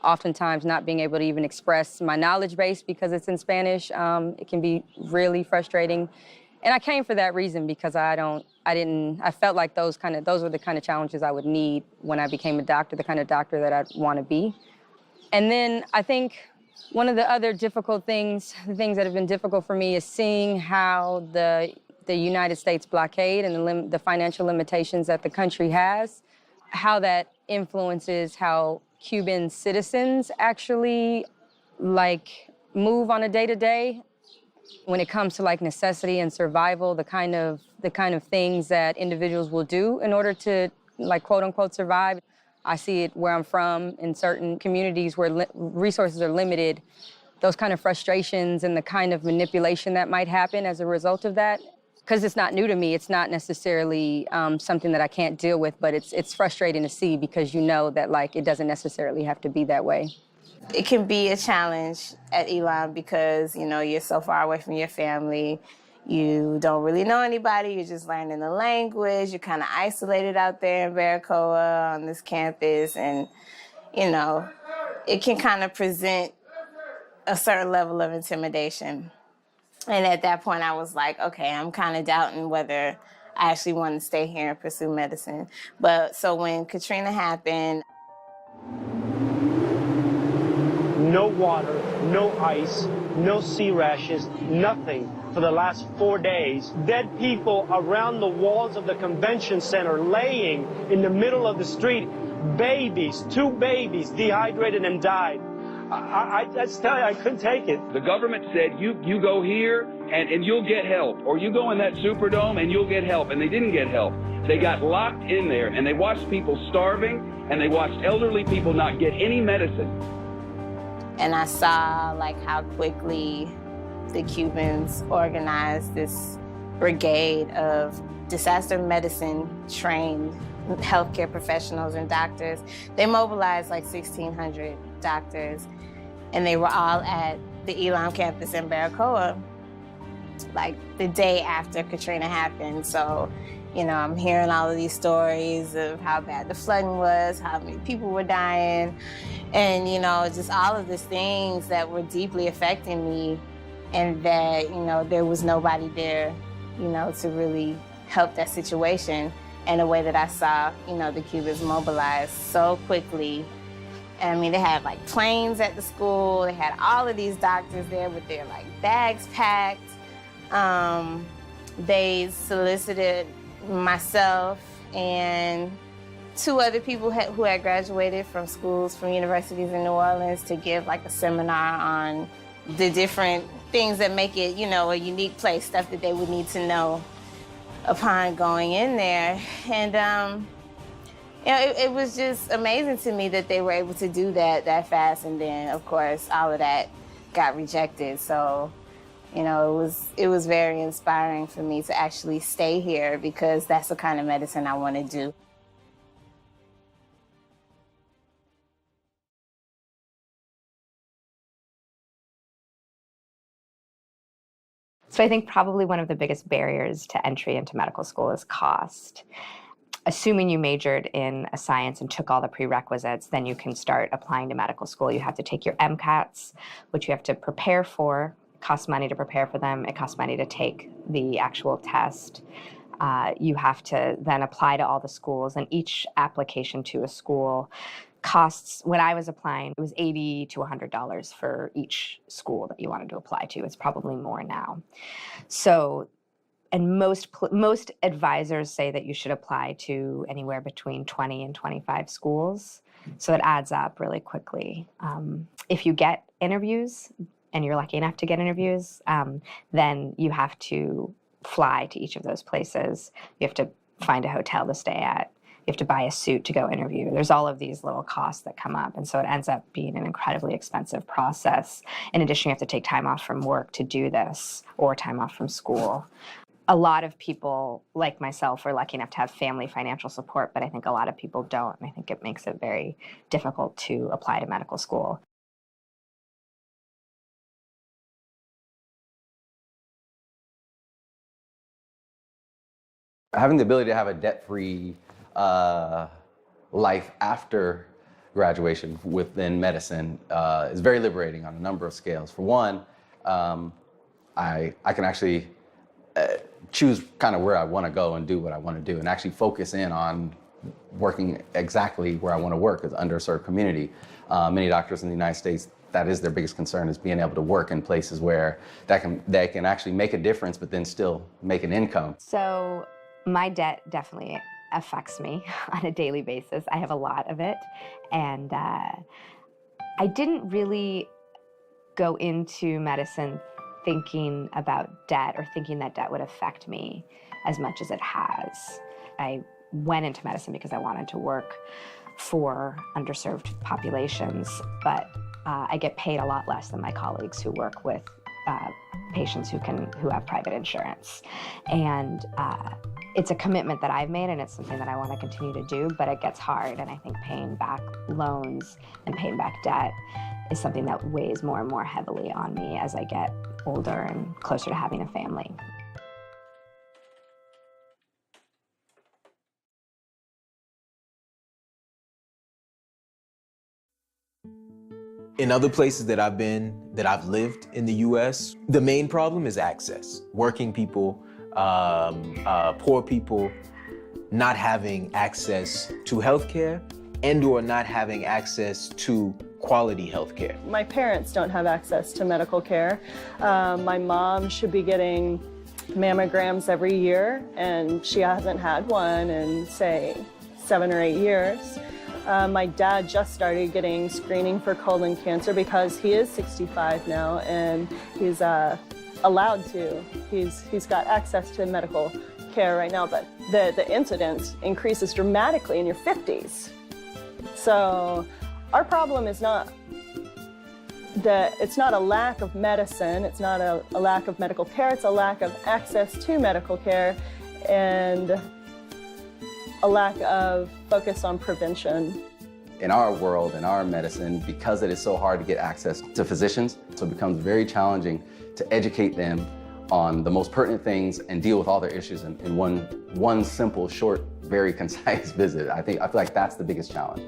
Speaker 3: oftentimes not being able to even express my knowledge base because it's in Spanish, it can be really frustrating. And I came for that reason because I felt like those were the kind of challenges I would need when I became a doctor, the kind of doctor that I'd want to be. And then I think one of the other difficult things, the things that have been difficult for me is seeing how the United States blockade and the financial limitations that the country has, how that influences how Cuban citizens actually move on a day-to-day when it comes to necessity and survival, the kind of things that individuals will do in order to quote unquote survive. I see it where I'm from in certain communities where resources are limited, those kind of frustrations and the kind of manipulation that might happen as a result of that. Because it's not new to me, it's not necessarily something that I can't deal with, but it's frustrating to see because you know that it doesn't necessarily have to be that way.
Speaker 22: It can be a challenge at ELAM because, you're so far away from your family. You don't really know anybody. You're just learning the language. You're kind of isolated out there in Baracoa on this campus. And, it can kind of present a certain level of intimidation. And at that point, I was like, okay, I'm kind of doubting whether I actually want to stay here and pursue medicine. But so when Katrina happened,
Speaker 23: no water, no ice, no sea rashes, nothing for the last 4 days. Dead people around the walls of the convention center, laying in the middle of the street. Babies, 2 babies, dehydrated and died. I just tell you, I couldn't take it.
Speaker 24: The government said, you go here and you'll get help, or you go in that Superdome and you'll get help, and they didn't get help. They got locked in there, and they watched people starving, and they watched elderly people not get any medicine.
Speaker 22: And I saw how quickly the Cubans organized this brigade of disaster medicine trained healthcare professionals and doctors. They mobilized 1,600 doctors, and they were all at the ELAM campus in Baracoa, the day after Katrina happened. So, I'm hearing all of these stories of how bad the flooding was, how many people were dying, and, just all of these things that were deeply affecting me, and that, there was nobody there, to really help that situation in a way that I saw, the Cubans mobilize so quickly. I mean, they had planes at the school. They had all of these doctors there with their bags packed. They solicited myself and 2 other people who had graduated from schools, from universities in New Orleans, to give a seminar on the different things that make it, a unique place, stuff that they would need to know upon going in there. And it was just amazing to me that they were able to do that fast. And then, of course, all of that got rejected. So, it was very inspiring for me to actually stay here because that's the kind of medicine I want to do.
Speaker 18: So I think probably one of the biggest barriers to entry into medical school is cost. Assuming you majored in a science and took all the prerequisites, then you can start applying to medical school. You have to take your MCATs, which you have to prepare for. It costs money to prepare for them. It costs money to take the actual test. You have to then apply to all the schools, and each application to a school costs, when I was applying, it was $80 to $100 for each school that you wanted to apply to. It's probably more now. So, and most advisors say that you should apply to anywhere between 20 and 25 schools. So it adds up really quickly. If you get interviews, and you're lucky enough to get interviews, then you have to fly to each of those places. You have to find a hotel to stay at. You have to buy a suit to go interview. There's all of these little costs that come up. And so it ends up being an incredibly expensive process. In addition, you have to take time off from work to do this or time off from school. A lot of people, like myself, are lucky enough to have family financial support, but I think a lot of people don't. And I think it makes it very difficult to apply to medical school.
Speaker 7: Having the ability to have a debt-free life after graduation within medicine is very liberating on a number of scales. For one, I can actually choose kind of where I want to go and do what I want to do, and actually focus in on working exactly where I want to work as an underserved community. Many doctors in the United States, that is their biggest concern, is being able to work in places where they can actually make a difference, but then still make an income.
Speaker 18: So my debt definitely affects me on a daily basis. I have a lot of it, and I didn't really go into medicine thinking about debt or thinking that debt would affect me as much as it has. I went into medicine because I wanted to work for underserved populations, but I get paid a lot less than my colleagues who work with patients who have private insurance. And it's a commitment that I've made, and it's something that I want to continue to do, but it gets hard, and I think paying back loans and paying back debt is something that weighs more and more heavily on me as I get older and closer to having a family.
Speaker 4: In other places that I've been, that I've lived in the US, the main problem is access. Working people, poor people, not having access to healthcare and or not having access to quality healthcare.
Speaker 2: My parents don't have access to medical care. My mom should be getting mammograms every year, and she hasn't had one in, say, 7 or 8 years. My dad just started getting screening for colon cancer because he is 65 now, and he's allowed to. He's got access to medical care right now, but the incidence increases dramatically in your 50s. So our problem is it's not a lack of medicine, it's not a lack of medical care, it's a lack of access to medical care and a lack of focus on prevention.
Speaker 7: In our world, in our medicine, because it is so hard to get access to physicians, so it becomes very challenging to educate them on the most pertinent things and deal with all their issues in one simple, short, very concise visit. I feel like that's the biggest challenge.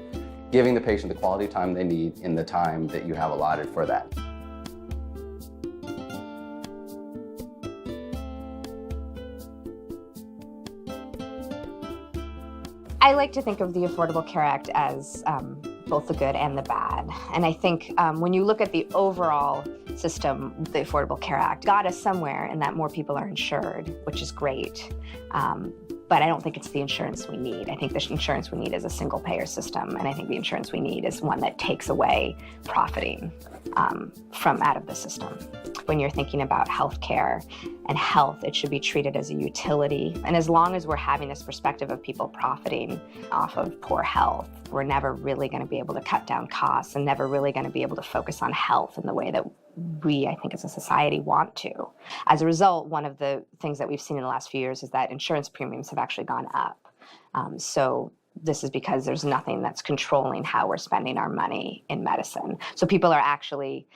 Speaker 7: Giving the patient the quality time they need in the time that you have allotted for that.
Speaker 18: I like to think of the Affordable Care Act as both the good and the bad. And I think when you look at the overall system, the Affordable Care Act got us somewhere in that more people are insured, which is great. But I don't think it's the insurance we need. I think the insurance we need is a single payer system. And I think the insurance we need is one that takes away profiting from out of the system. When you're thinking about healthcare and health, it should be treated as a utility. And as long as we're having this perspective of people profiting off of poor health, we're never really going to be able to cut down costs and never really going to be able to focus on health in the way that we, I think, as a society want to. As a result, one of the things that we've seen in the last few years is that insurance premiums have actually gone up. So this is because there's nothing that's controlling how we're spending our money in medicine. So people are actually,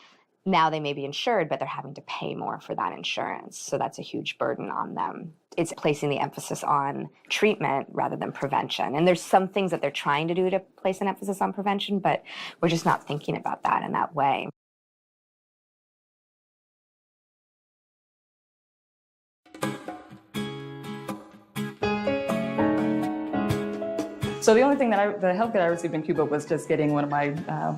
Speaker 18: now they may be insured, but they're having to pay more for that insurance. So that's a huge burden on them. It's placing the emphasis on treatment rather than prevention. And there's some things that they're trying to do to place an emphasis on prevention, but we're just not thinking about that in that way.
Speaker 14: So the only thing the help that I received in Cuba was just getting one of my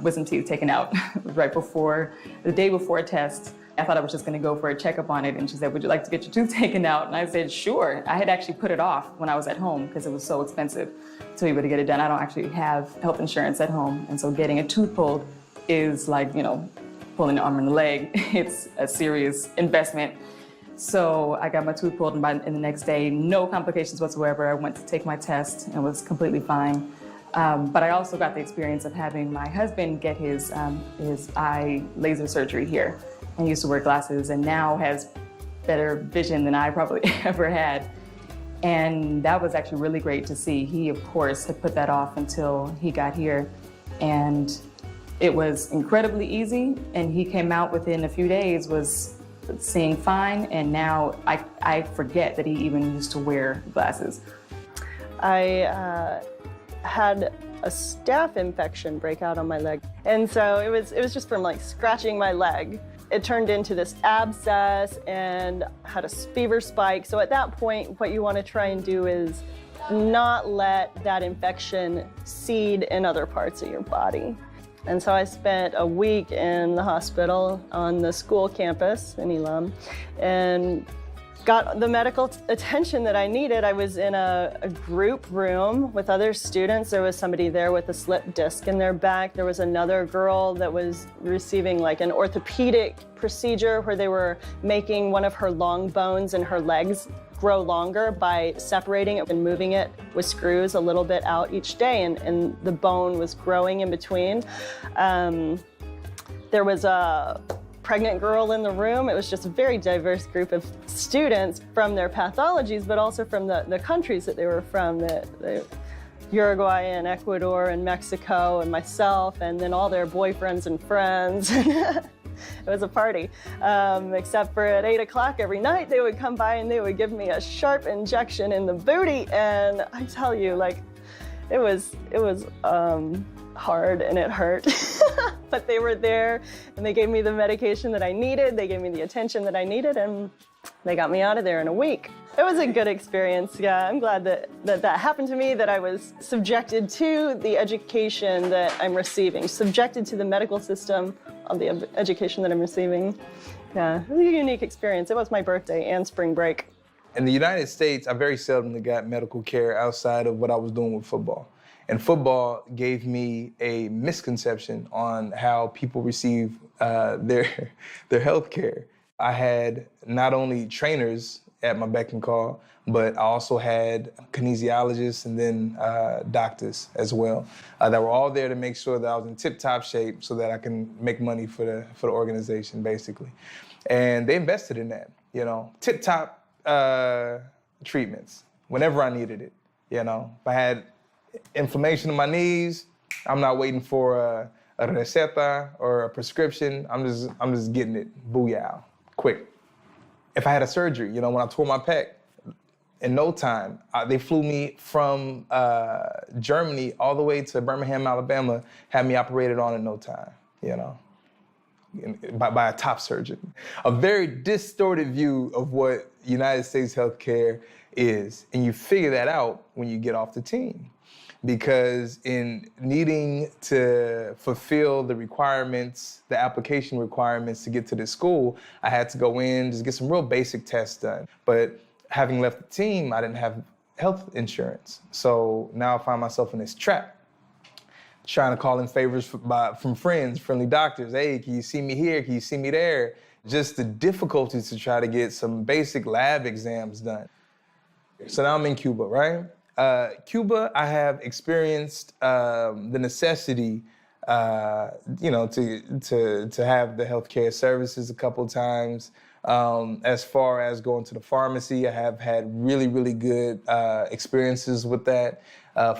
Speaker 14: wisdom teeth taken out right before, the day before a test. I thought I was just going to go for a checkup on it, and she said, "Would you like to get your tooth taken out?" And I said, "Sure." I had actually put it off when I was at home because it was so expensive to be able to get it done. I don't actually have health insurance at home, and so getting a tooth pulled is like, pulling an arm and a leg, it's a serious investment. So I got my tooth pulled, and the next day, no complications whatsoever. I went to take my test and was completely fine. But I also got the experience of having my husband get his eye laser surgery here. And he used to wear glasses and now has better vision than I probably ever had. And that was actually really great to see. He, of course, had put that off until he got here. And it was incredibly easy. And he came out within a few days, was seeing fine. And now I forget that he even used to wear glasses.
Speaker 2: I had a staph infection break out on my leg. And so it was just from like scratching my leg. It turned into this abscess and had a fever spike. So at that point, what you want to try and do is not let that infection seed in other parts of your body. And so I spent a week in the hospital on the school campus in ELAM and got the medical attention that I needed. I was in a group room with other students. There was somebody there with a slipped disc in their back. There was another girl that was receiving like an orthopedic procedure where they were making one of her long bones in her legs grow longer by separating it and moving it with screws a little bit out each day, and the bone was growing in between. There was a pregnant girl in the room. It was just a very diverse group of students from their pathologies, but also from the countries that they were from, the Uruguay and Ecuador and Mexico and myself, and then all their boyfriends and friends. It was a party, except for at 8 o'clock every night, they would come by and they would give me a sharp injection in the booty. And I tell you, like, it was hard and it hurt. But they were there and they gave me the medication that I needed. They gave me the attention that I needed, and they got me out of there in a week. It was a good experience. Yeah, I'm glad that happened to me, that I was subjected to the education that I'm receiving, subjected to the medical system of the education that I'm receiving. Yeah, it was a unique experience. It was my birthday and spring break.
Speaker 9: In the United States, I very seldomly got medical care outside of what I was doing with football. And football gave me a misconception on how people receive their health care. I had not only trainers at my beck and call, but I also had kinesiologists and then doctors as well that were all there to make sure that I was in tip-top shape so that I can make money for the organization, basically. And they invested in that, you know, tip-top treatments whenever I needed it, you know. If I had inflammation in my knees, I'm not waiting for a receta or a prescription. I'm just getting it, booyah, quick. If I had a surgery, you know, when I tore my pec, in no time, they flew me from Germany all the way to Birmingham, Alabama, had me operated on in no time, you know, by a top surgeon. A very distorted view of what United States healthcare is, and you figure that out when you get off the team. Because in needing to fulfill the requirements, the application requirements to get to this school, I had to go in, just get some real basic tests done. But having left the team, I didn't have health insurance. So now I find myself in this trap, trying to call in favors from friends, friendly doctors. Hey, can you see me here? Can you see me there? Just the difficulty to try to get some basic lab exams done. So now I'm in Cuba, right? Cuba, I have experienced the necessity, you know, to have the healthcare services a couple of times. As far as going to the pharmacy, I have had really, really good experiences with that.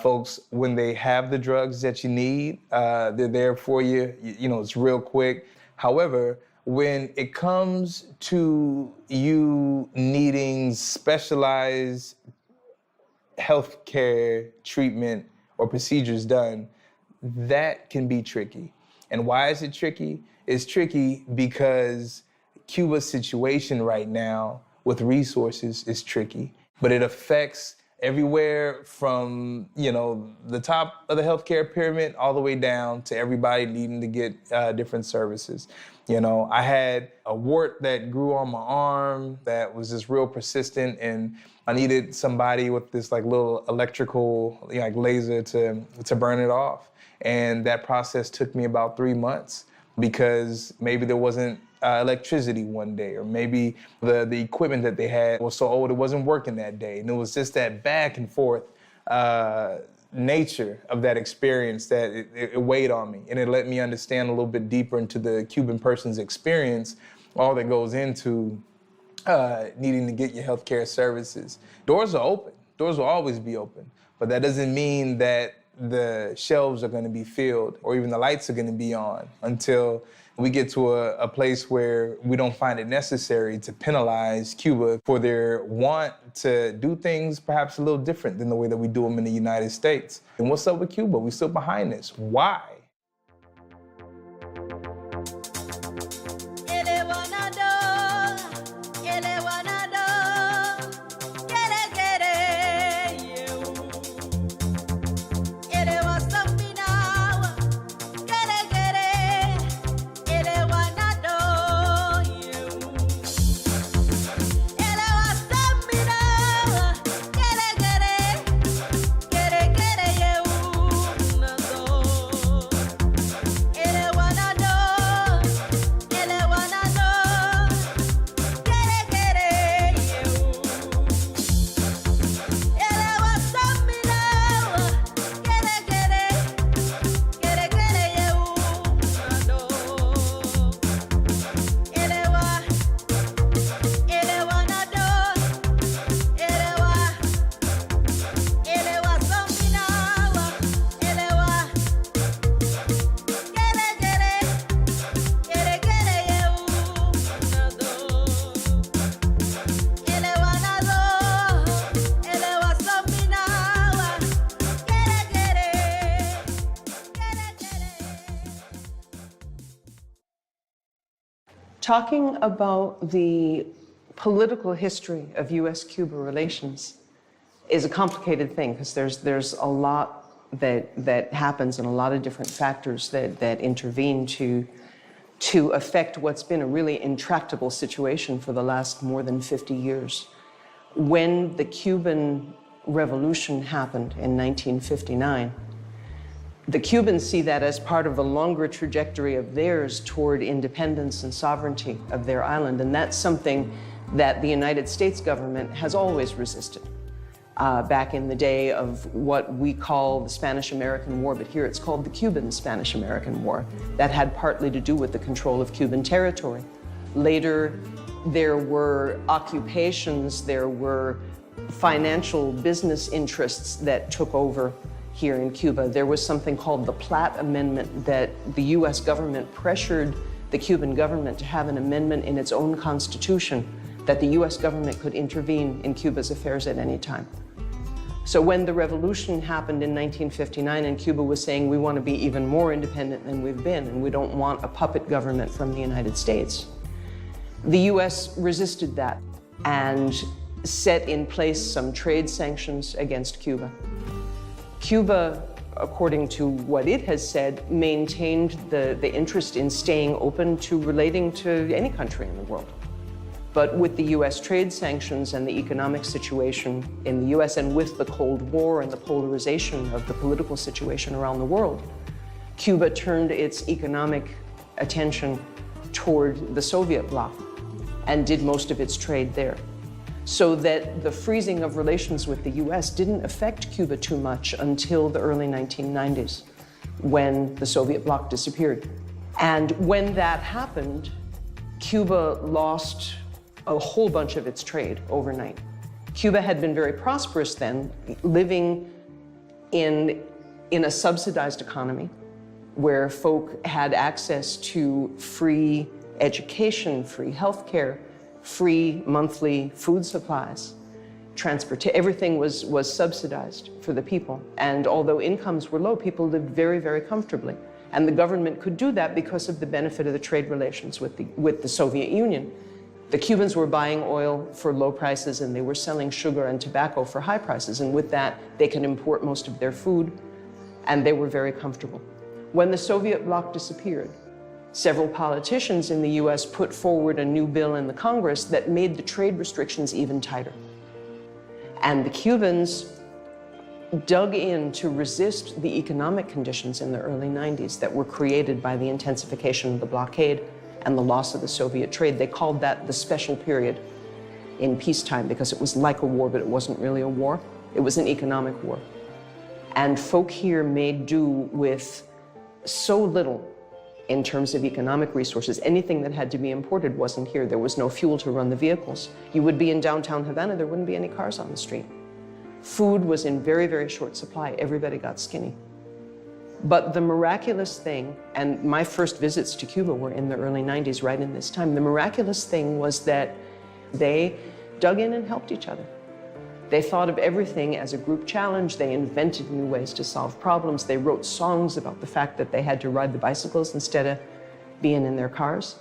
Speaker 9: Folks, when they have the drugs that you need, they're there for you. You know, it's real quick. However, when it comes to you needing specialized healthcare treatment or procedures done, that can be tricky. And why is it tricky? It's tricky because Cuba's situation right now with resources is tricky, but it affects everywhere from, you know, the top of the healthcare pyramid all the way down to everybody needing to get different services. You know, I had a wart that grew on my arm that was just real persistent, and I needed somebody with this like little electrical like laser to burn it off. And that process took me about 3 months. because maybe there wasn't electricity one day, or maybe the equipment that they had was so old it wasn't working that day. And it was just that back and forth nature of that experience that it weighed on me. And it let me understand a little bit deeper into the Cuban person's experience, all that goes into needing to get your healthcare services. Doors are open. Doors will always be open. But that doesn't mean that the shelves are going to be filled or even the lights are going to be on until we get to a place where we don't find it necessary to penalize Cuba for their want to do things perhaps a little different than the way that we do them in the United States. And what's up with Cuba? We're still behind this. Why?
Speaker 6: Talking about the political history of US-Cuba relations is a complicated thing because there's a lot that happens and a lot of different factors that intervene to affect what's been a really intractable situation for the last more than 50 years. When the Cuban Revolution happened in 1959, the Cubans see that as part of the longer trajectory of theirs toward independence and sovereignty of their island. And that's something that the United States government has always resisted. Back in the day of what we call the Spanish-American War, but here it's called the Cuban Spanish-American War. That had partly to do with the control of Cuban territory. Later, there were occupations, there were financial business interests that took over here in Cuba. There was something called the Platt Amendment that the US government pressured the Cuban government to have an amendment in its own constitution that the US government could intervene in Cuba's affairs at any time. So when the revolution happened in 1959 and Cuba was saying we want to be even more independent than we've been and we don't want a puppet government from the United States, the US resisted that and set in place some trade sanctions against Cuba. Cuba, according to what it has said, maintained the interest in staying open to relating to any country in the world. But with the US trade sanctions and the economic situation in the US and with the Cold War and the polarization of the political situation around the world, Cuba turned its economic attention toward the Soviet bloc and did most of its trade there. So that the freezing of relations with the US didn't affect Cuba too much until the early 1990s, when the Soviet bloc disappeared. And when that happened, Cuba lost a whole bunch of its trade overnight. Cuba had been very prosperous then, living in a subsidized economy where folk had access to free education, free healthcare, free monthly food supplies, transportation, everything was subsidized for the people. And although incomes were low, people lived very, very comfortably. And the government could do that because of the benefit of the trade relations with the Soviet Union. The Cubans were buying oil for low prices and they were selling sugar and tobacco for high prices. And with that, they could import most of their food and they were very comfortable. When the Soviet bloc disappeared, several politicians in the US put forward a new bill in the Congress that made the trade restrictions even tighter. And the Cubans dug in to resist the economic conditions in the early 90s that were created by the intensification of the blockade and the loss of the Soviet trade. They called that the special period in peacetime because it was like a war, but it wasn't really a war. It was an economic war. And folk here made do with so little in terms of economic resources. Anything that had to be imported wasn't here. There was no fuel to run the vehicles. You would be in downtown Havana, there wouldn't be any cars on the street. Food was in very, very short supply. Everybody got skinny. But the miraculous thing, and my first visits to Cuba were in the early 90s, right in this time, the miraculous thing was that they dug in and helped each other. They thought of everything as a group challenge. They invented new ways to solve problems. They wrote songs about the fact that they had to ride the bicycles instead of being in their cars.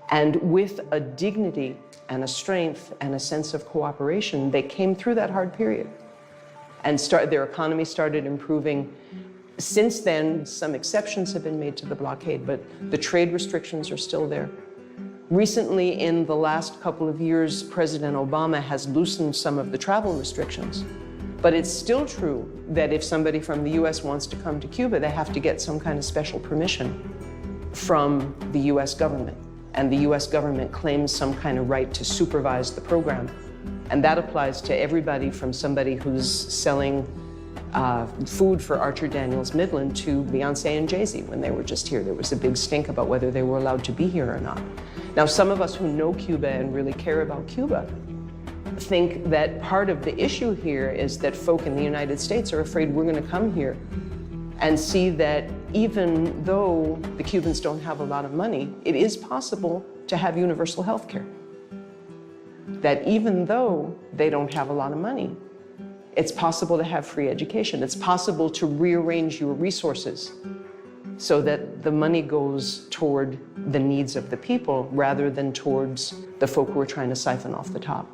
Speaker 6: And with a dignity and a strength and a sense of cooperation, they came through that hard period. And their economy started improving. Since then, some exceptions have been made to the blockade, but the trade restrictions are still there. Recently, in the last couple of years, President Obama has loosened some of the travel restrictions. But it's still true that if somebody from the US wants to come to Cuba, they have to get some kind of special permission from the US government. And the US government claims some kind of right to supervise the program. And that applies to everybody from somebody who's selling food for Archer Daniels Midland to Beyonce and Jay-Z when they were just here. There was a big stink about whether they were allowed to be here or not. Now, some of us who know Cuba and really care about Cuba think that part of the issue here is that folk in the United States are afraid we're going to come here and see that even though the Cubans don't have a lot of money, it is possible to have universal health care. That even though they don't have a lot of money, it's possible to have free education. It's possible to rearrange your resources so that the money goes toward the needs of the people rather than towards the folk who are trying to siphon off the top.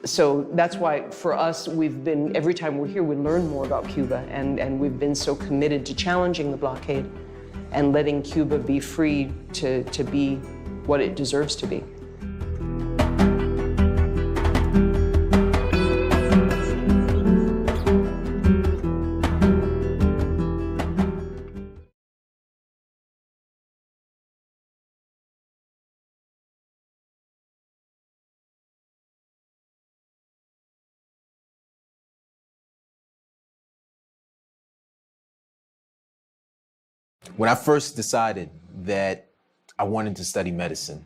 Speaker 6: So that's why for us, every time we're here, we learn more about Cuba, and we've been so committed to challenging the blockade and letting Cuba be free to be what it deserves to be.
Speaker 4: When I first decided that I wanted to study medicine,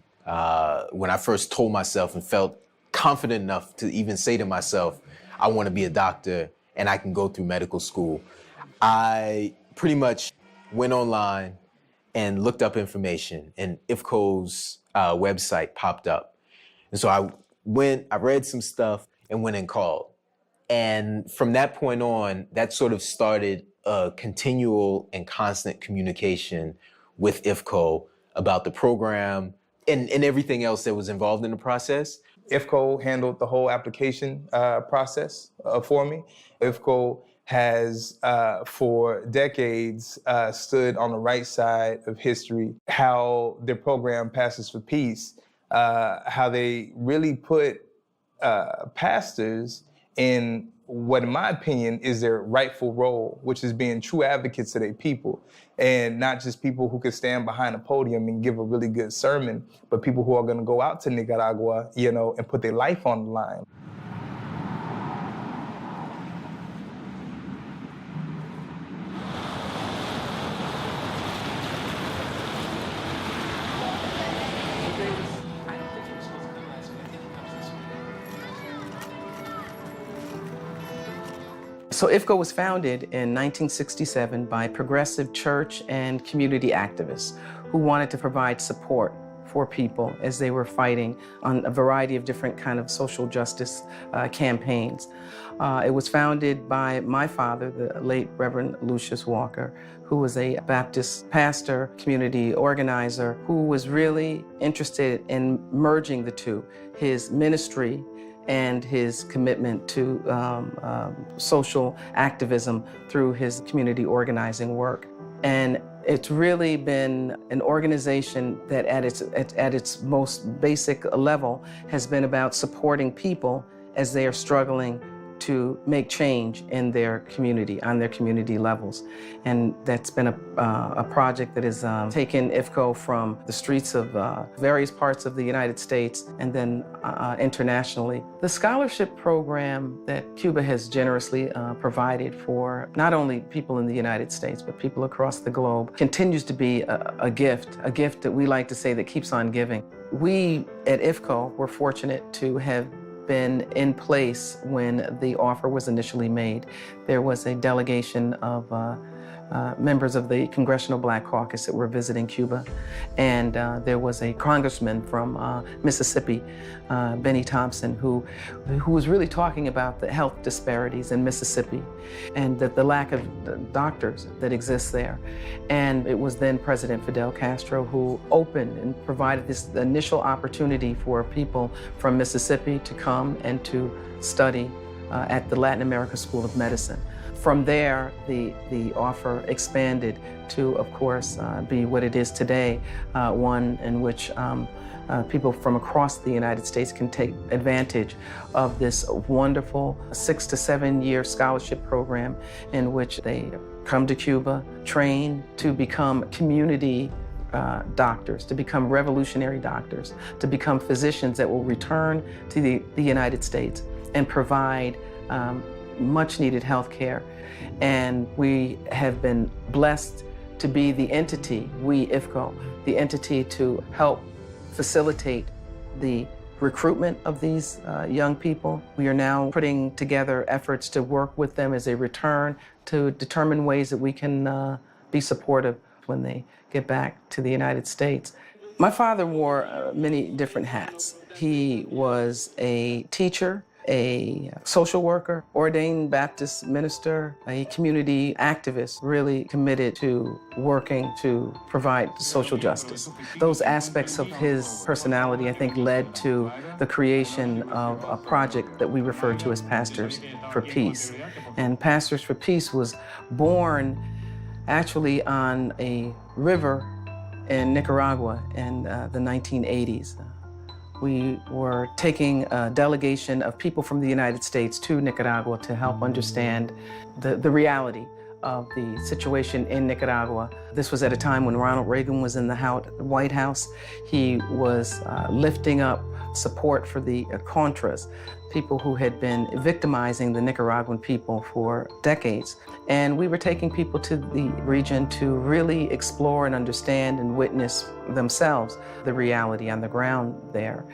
Speaker 4: when I first told myself and felt confident enough to even say to myself, I want to be a doctor and I can go through medical school, I pretty much went online and looked up information, and IFCO's website popped up. And so I read some stuff and went and called. And from that point on, that sort of started a continual and constant communication with IFCO about the program and everything else that was involved in the process.
Speaker 9: IFCO handled the whole application process for me. IFCO has, for decades, stood on the right side of history, how their program Passes for Peace, how they really put pastors in what, in my opinion, is their rightful role, which is being true advocates of their people, and not just people who can stand behind a podium and give a really good sermon, but people who are going to go out to Nicaragua, and put their life on the line.
Speaker 8: So IFCO was founded in 1967 by progressive church and community activists who wanted to provide support for people as they were fighting on a variety of different kind of social justice campaigns. It was founded by my father, the late Reverend Lucius Walker, who was a Baptist pastor, community organizer, who was really interested in merging the two, his ministry and his commitment to social activism through his community organizing work. And it's really been an organization that at its most basic level has been about supporting people as they are struggling to make change in their community, on their community levels. And that's been a project that has taken IFCO from the streets of various parts of the United States and then internationally. The scholarship program that Cuba has generously provided for not only people in the United States, but people across the globe continues to be a gift that we like to say that keeps on giving. We at IFCO were fortunate to have been in place when the offer was initially made. There was a delegation of members of the Congressional Black Caucus that were visiting Cuba, and there was a congressman from Mississippi, Benny Thompson, who was really talking about the health disparities in Mississippi and the lack of doctors that exists there. And it was then President Fidel Castro who opened and provided this initial opportunity for people from Mississippi to come and to study at the Latin America School of Medicine. From there, the offer expanded to, of course, be what it is today, one in which people from across the United States can take advantage of this wonderful 6 to 7 year scholarship program in which they come to Cuba, train to become community doctors, to become revolutionary doctors, to become physicians that will return to the United States and provide much needed health care. And we have been blessed to be the entity, we IFCO, the entity to help facilitate the recruitment of these young people. We are now putting together efforts to work with them as they return to determine ways that we can be supportive when they get back to the United States. My father wore many different hats. He was a teacher, a social worker, ordained Baptist minister, a community activist, really committed to working to provide social justice. Those aspects of his personality, I think, led to the creation of a project that we refer to as Pastors for Peace. And Pastors for Peace was born actually on a river in Nicaragua in the 1980s. We were taking a delegation of people from the United States to Nicaragua to help understand the reality of the situation in Nicaragua. This was at a time when Ronald Reagan was in the White House. He was lifting up support for the Contras, people who had been victimizing the Nicaraguan people for decades. And we were taking people to the region to really explore and understand and witness themselves the reality on the ground there.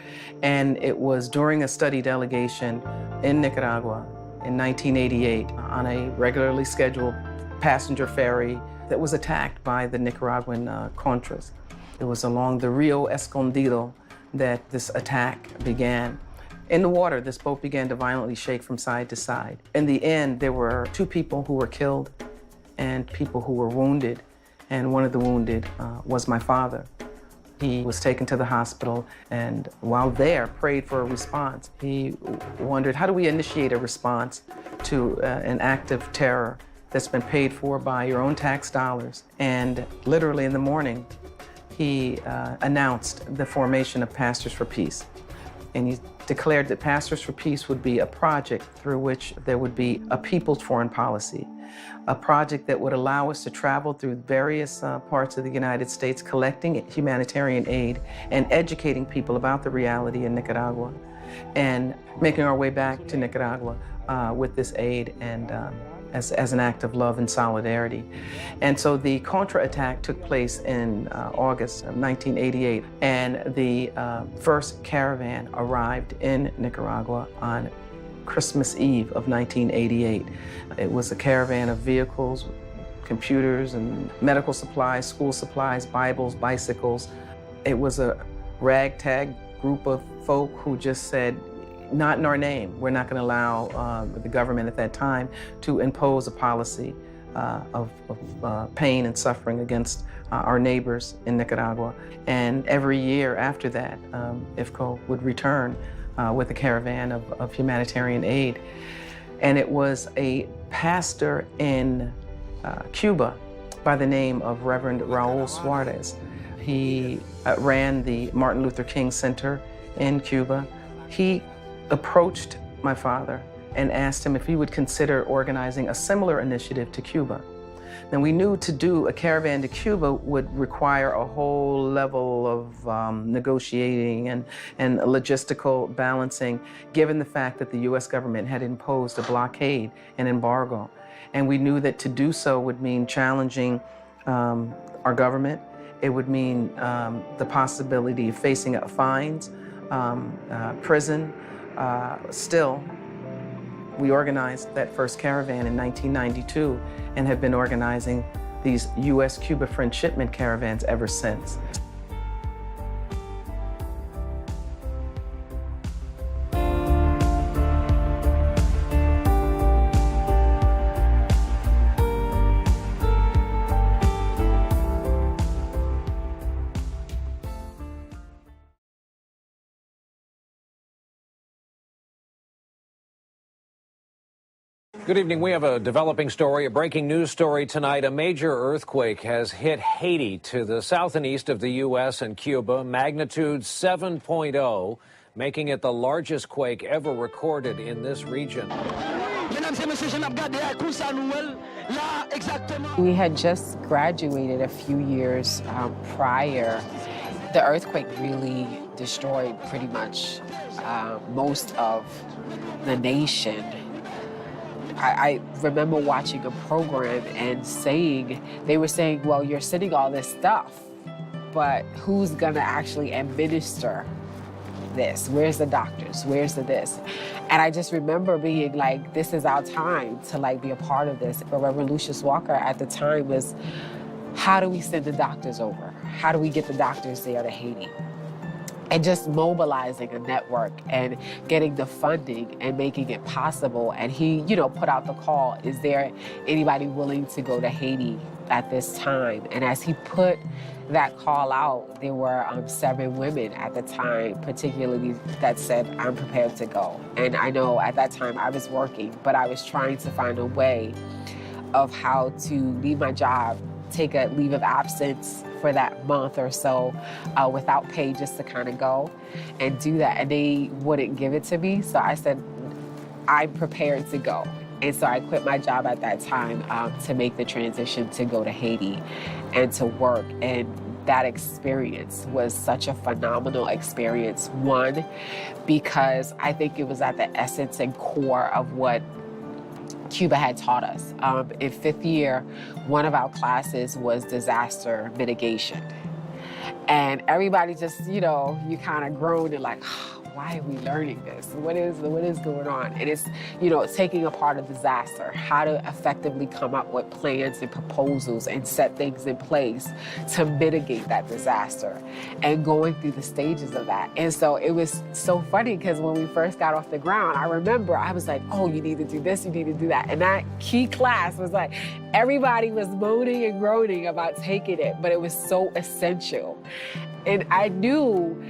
Speaker 8: And it was during a study delegation in Nicaragua in 1988 on a regularly scheduled passenger ferry that was attacked by the Nicaraguan Contras. It was along the Rio Escondido that this attack began. In the water, this boat began to violently shake from side to side. In the end, there were 2 people who were killed and people who were wounded. And one of the wounded was my father. He was taken to the hospital and while there, prayed for a response. He wondered, how do we initiate a response to an act of terror that's been paid for by your own tax dollars? And literally in the morning, he announced the formation of Pastors for Peace. And he declared that Pastors for Peace would be a project through which there would be a people's foreign policy, a project that would allow us to travel through various parts of the United States, collecting humanitarian aid and educating people about the reality in Nicaragua, and making our way back to Nicaragua with this aid and as an act of love and solidarity. And so the Contra attack took place in August of 1988, and the first caravan arrived in Nicaragua on Christmas Eve of 1988. It was a caravan of vehicles, computers and medical supplies, school supplies, Bibles, bicycles. It was a ragtag group of folk who just said, not in our name. We're not going to allow the government at that time to impose a policy of pain and suffering against our neighbors in Nicaragua. And every year after that, IFCO would return with a caravan of humanitarian aid. And it was a pastor in Cuba by the name of Reverend Raul Suarez. He ran the Martin Luther King Center in Cuba. He approached my father and asked him if he would consider organizing a similar initiative to Cuba. Now, we knew to do a caravan to Cuba would require a whole level of negotiating and logistical balancing, given the fact that the U.S. government had imposed a blockade and embargo. And we knew that to do so would mean challenging our government. It would mean the possibility of facing fines, prison. Still, we organized that first caravan in 1992 and have been organizing these US-Cuba French shipment caravans ever since.
Speaker 10: Good evening. We have a developing story, a breaking news story tonight. A major earthquake has hit Haiti to the south and east of the U.S. and Cuba, magnitude 7.0, making it the largest quake ever recorded in this region.
Speaker 13: We had just graduated a few years prior. The earthquake really destroyed pretty much most of the nation. I remember watching a program and they were saying, well, you're sending all this stuff, but who's gonna actually administer this? Where's the doctors? Where's the this? And I just remember being like, this is our time to like be a part of this. But Reverend Lucius Walker at the time was, how do we send the doctors over? How do we get the doctors there to Haiti? And just mobilizing a network and getting the funding and making it possible. And he, put out the call, is there anybody willing to go to Haiti at this time? And as he put that call out, there were 7 women at the time, particularly that said, I'm prepared to go. And I know at that time I was working, but I was trying to find a way of how to leave my job, take a leave of absence for that month or so without pay, just to kind of go and do that. And they wouldn't give it to me. So I said, I'm prepared to go. And so I quit my job at that time to make the transition to go to Haiti and to work. And that experience was such a phenomenal experience. One, because I think it was at the essence and core of what Cuba had taught us. In 5th year, one of our classes was disaster mitigation. And everybody just, you kind of groaned and like, why are we learning this? What is going on? And it's, taking apart a disaster, how to effectively come up with plans and proposals and set things in place to mitigate that disaster and going through the stages of that. And so it was so funny because when we first got off the ground, I remember I was like, oh, you need to do this, you need to do that. And that key class was like, everybody was moaning and groaning about taking it, but it was so essential. And I knew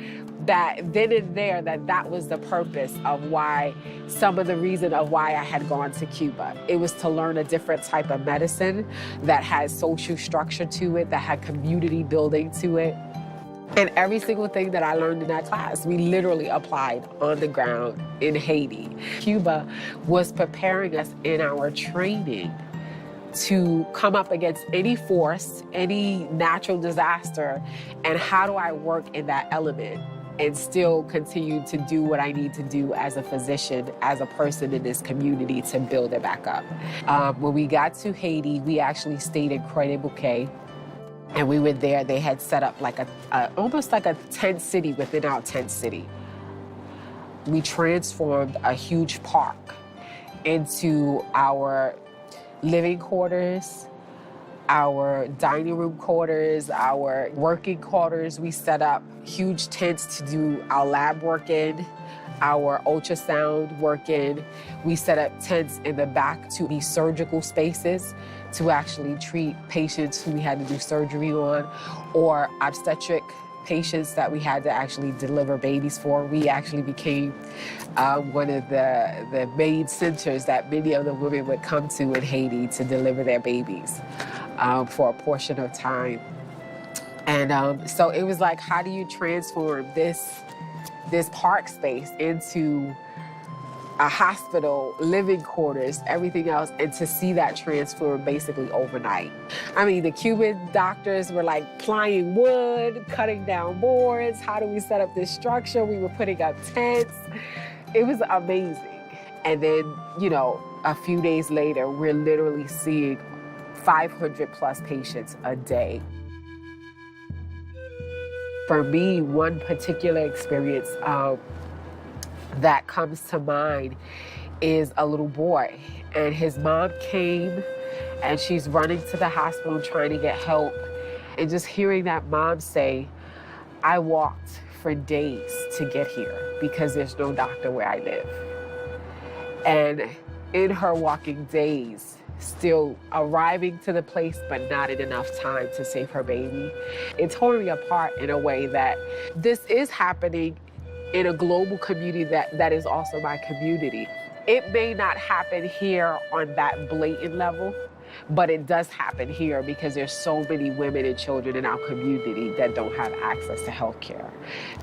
Speaker 13: that then and there that was the purpose of why, some of the reason of why I had gone to Cuba. It was to learn a different type of medicine that had social structure to it, that had community building to it. And every single thing that I learned in that class, we literally applied on the ground in Haiti. Cuba was preparing us in our training to come up against any force, any natural disaster, and how do I work in that element and still continue to do what I need to do as a physician, as a person in this community to build it back up. When we got to Haiti, we actually stayed in Croix des Bouquets, and we were there. They had set up like almost like a tent city within our tent city. We transformed a huge park into our living quarters, our dining room quarters, our working quarters. We set up huge tents to do our lab work in, our ultrasound work in. We set up tents in the back to be surgical spaces to actually treat patients who we had to do surgery on, or obstetric patients that we had to actually deliver babies for. We actually became one of the main centers that many of the women would come to in Haiti to deliver their babies for a portion of time. And so it was like, how do you transform this park space into a hospital, living quarters, everything else, and to see that transform basically overnight. I mean, the Cuban doctors were like plying wood, cutting down boards. How do we set up this structure? We were putting up tents. It was amazing. And then, you know, a few days later, we're literally seeing 500 plus patients a day. For me, one particular experience that comes to mind is a little boy, and his mom came and she's running to the hospital trying to get help. And just hearing that mom say, I walked for days to get here because there's no doctor where I live. And in her walking days, still arriving to the place, but not in enough time to save her baby. It tore me apart in a way that this is happening in a global community that is also my community. It may not happen here on that blatant level, but it does happen here because there's so many women and children in our community that don't have access to healthcare,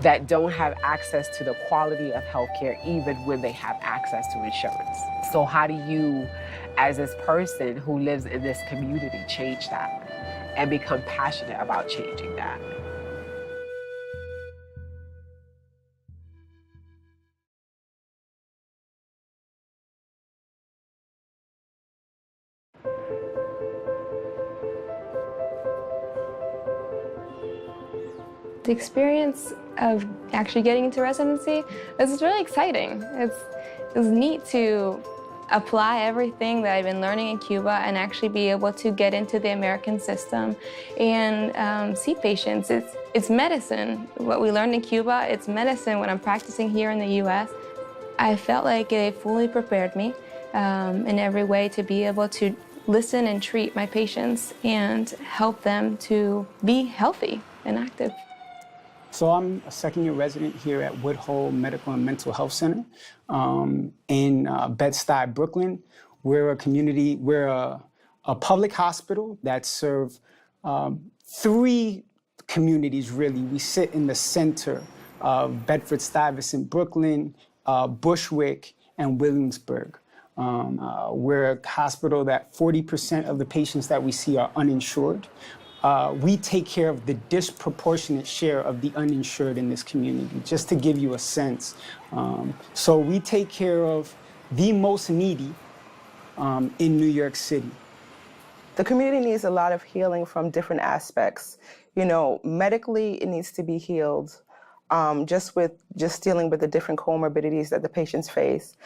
Speaker 13: that don't have access to the quality of healthcare even when they have access to insurance. So how do you, as this person who lives in this community, change that and become passionate about changing that?
Speaker 15: The experience of actually getting into residency is really exciting. It's neat to apply everything that I've been learning in Cuba and actually be able to get into the American system and see patients. It's medicine. What we learned in Cuba, it's medicine when I'm practicing here in the US. I felt like they fully prepared me in every way to be able to listen and treat my patients and help them to be healthy and active.
Speaker 16: So I'm a second-year resident here at Woodhull Medical and Mental Health Center in Bed-Stuy, Brooklyn. We're a public hospital that serves 3 communities, really. We sit in the center of Bedford-Stuyvesant, Brooklyn, Bushwick, and Williamsburg. We're a hospital that 40% of the patients that we see are uninsured. We take care of the disproportionate share of the uninsured in this community, just to give you a sense. So we take care of the most needy in New York City.
Speaker 17: The community needs a lot of healing from different aspects. You know, medically, it needs to be healed, just dealing with the different comorbidities that the patients face.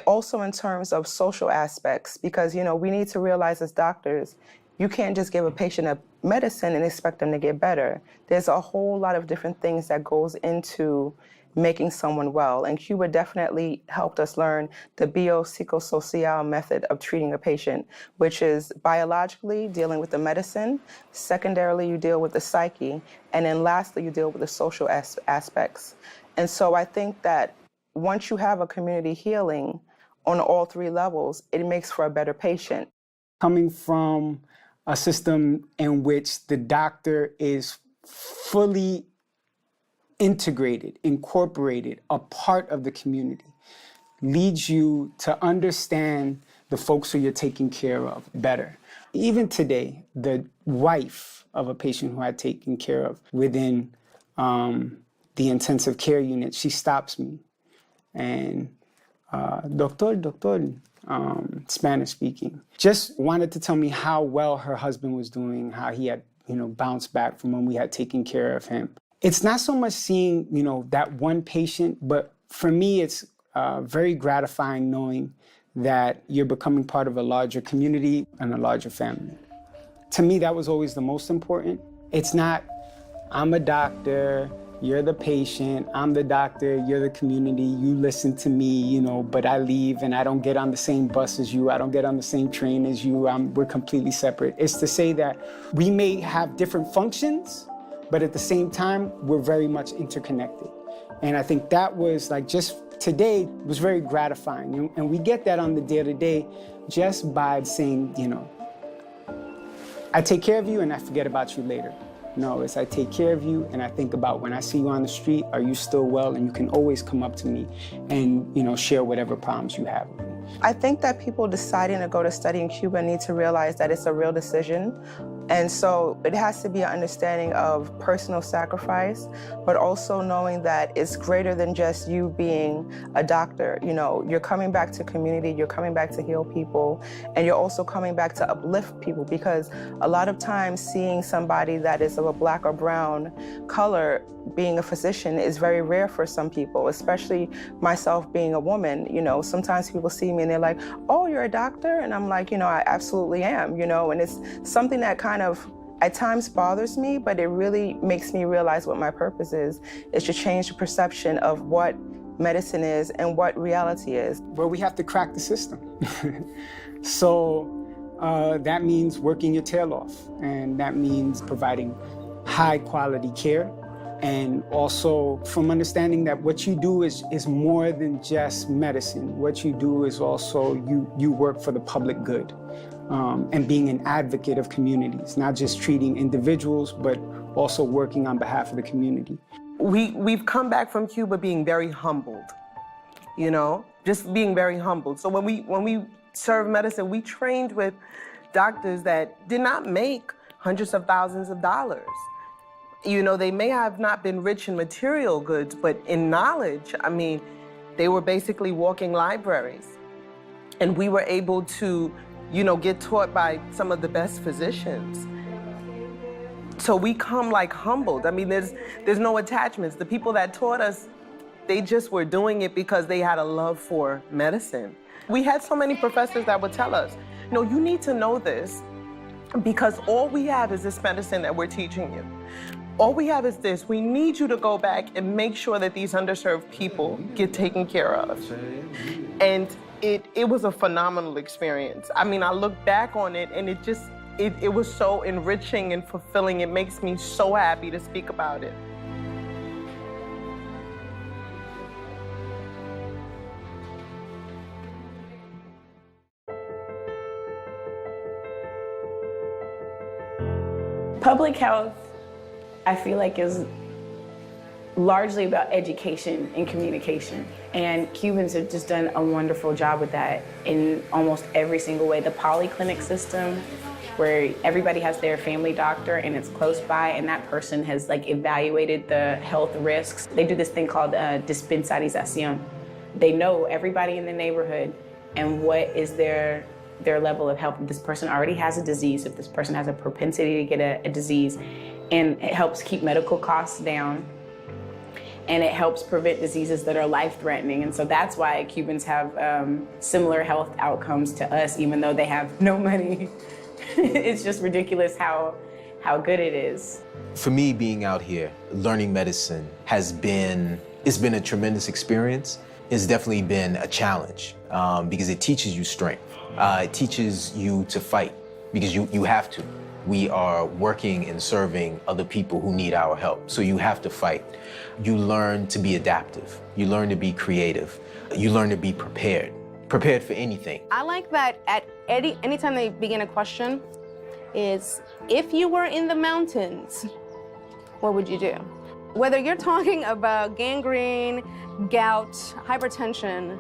Speaker 17: Also in terms of social aspects, because, you know, we need to realize as doctors, you can't just give a patient a medicine and expect them to get better. There's a whole lot of different things that goes into making someone well. And Cuba definitely helped us learn the biopsychosocial method of treating a patient, which is biologically dealing with the medicine, secondarily you deal with the psyche, and then lastly you deal with the social aspects. And so I think that once you have a community healing on all 3 levels, it makes for a better patient.
Speaker 16: Coming from a system in which the doctor is fully integrated, incorporated, a part of the community, leads you to understand the folks who you're taking care of better. Even today, the wife of a patient who I had taken care of within the intensive care unit, she stops me and, doctor, Spanish speaking, just wanted to tell me how well her husband was doing, how he had, bounced back from when we had taken care of him. It's not so much seeing, that one patient, but for me, it's very gratifying knowing that you're becoming part of a larger community and a larger family. To me, that was always the most important. It's not, I'm a doctor, you're the patient, I'm the doctor, you're the community, you listen to me, but I leave and I don't get on the same bus as you, I don't get on the same train as you, we're completely separate. It's to say that we may have different functions, but at the same time, we're very much interconnected. And I think that was just today was very gratifying. And we get that on the day-to-day just by saying, I take care of you and I forget about you later. No, it's I take care of you, and I think about when I see you on the street, are you still well? And you can always come up to me and, you know, share whatever problems you have with me.
Speaker 17: I think that people deciding to go to study in Cuba need to realize that it's a real decision. And so it has to be an understanding of personal sacrifice, but also knowing that it's greater than just you being a doctor. You know, you're coming back to community, you're coming back to heal people, and you're also coming back to uplift people, because a lot of times seeing somebody that is of a black or brown color being a physician is very rare for some people, especially myself being a woman. You know, sometimes people see me and they're like, oh, you're a doctor? And I'm like, you know, I absolutely am, you know, and it's something that kind of at times bothers me, but it really makes me realize what my purpose is to change the perception of what medicine is and what reality is.
Speaker 16: But we have to crack the system. So that means working your tail off, and that means providing high quality care. And also from understanding that what you do is more than just medicine. What you do is also you work for the public good, and being an advocate of communities, not just treating individuals, but also working on behalf of the community.
Speaker 6: We've come back from Cuba being very humbled, you know, just being very humbled. So when we served medicine, we trained with doctors that did not make hundreds of thousands of dollars. You know, they may have not been rich in material goods, but in knowledge, I mean, they were basically walking libraries. And we were able to, you know, get taught by some of the best physicians. So we come like humbled. I mean, there's no attachments. The people that taught us, they just were doing it because they had a love for medicine. We had so many professors that would tell us, no, you need to know this because all we have is this medicine that we're teaching you. All we have is this. We need you to go back and make sure that these underserved people get taken care of. And it was a phenomenal experience. I mean, I look back on it and it was so enriching and fulfilling. It makes me so happy to speak about it.
Speaker 11: Public health, I feel like, is largely about education and communication. And Cubans have just done a wonderful job with that in almost every single way. The polyclinic system, where everybody has their family doctor and it's close by, and that person has like evaluated the health risks. They do this thing called dispensarización. They know everybody in the neighborhood and what is their level of health. If this person already has a disease, if this person has a propensity to get a disease, and it helps keep medical costs down, and it helps prevent diseases that are life-threatening. And so that's why Cubans have similar health outcomes to us, even though they have no money. It's just ridiculous how good it is.
Speaker 4: For me, being out here, learning medicine it's been a tremendous experience. It's definitely been a challenge because it teaches you strength. It teaches you to fight because you have to. We are working and serving other people who need our help, so you have to fight. You learn to be adaptive. You learn to be creative. You learn to be prepared for anything.
Speaker 19: I like that at anytime they begin a question is, if you were in the mountains, what would you do? Whether you're talking about gangrene, gout, hypertension,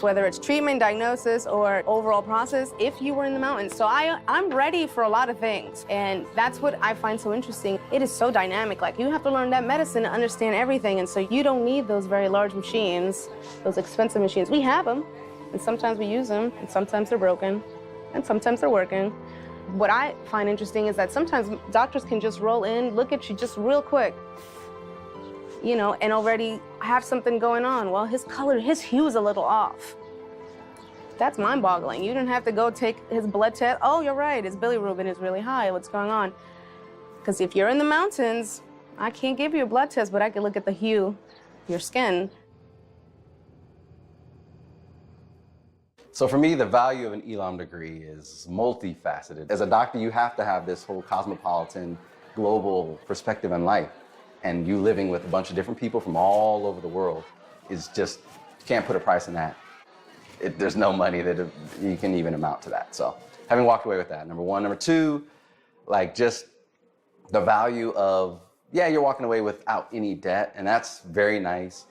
Speaker 19: whether it's treatment, diagnosis, or overall process, if you were in the mountains. So I'm ready for a lot of things, and that's what I find so interesting. It is so dynamic. Like, you have to learn that medicine to understand everything, and so you don't need those very large machines, those expensive machines. We have them, and sometimes we use them, and sometimes they're broken, and sometimes they're working. What I find interesting is that sometimes doctors can just roll in, look at you just real quick, you know, and already have something going on. Well, his hue is a little off. That's mind-boggling. You didn't have to go take his blood test. Oh, you're right, his bilirubin is really high. What's going on? Because if you're in the mountains, I can't give you a blood test, but I can look at the hue of your skin.
Speaker 7: So for me, the value of an ELAM degree is multifaceted. As a doctor, you have to have this whole cosmopolitan, global perspective on life. And you living with a bunch of different people from all over the world is just, you can't put a price on that. There's no money that you can even amount to that. So having walked away with that, number one. Number two, like, just the value of, yeah, you're walking away without any debt, and that's very nice.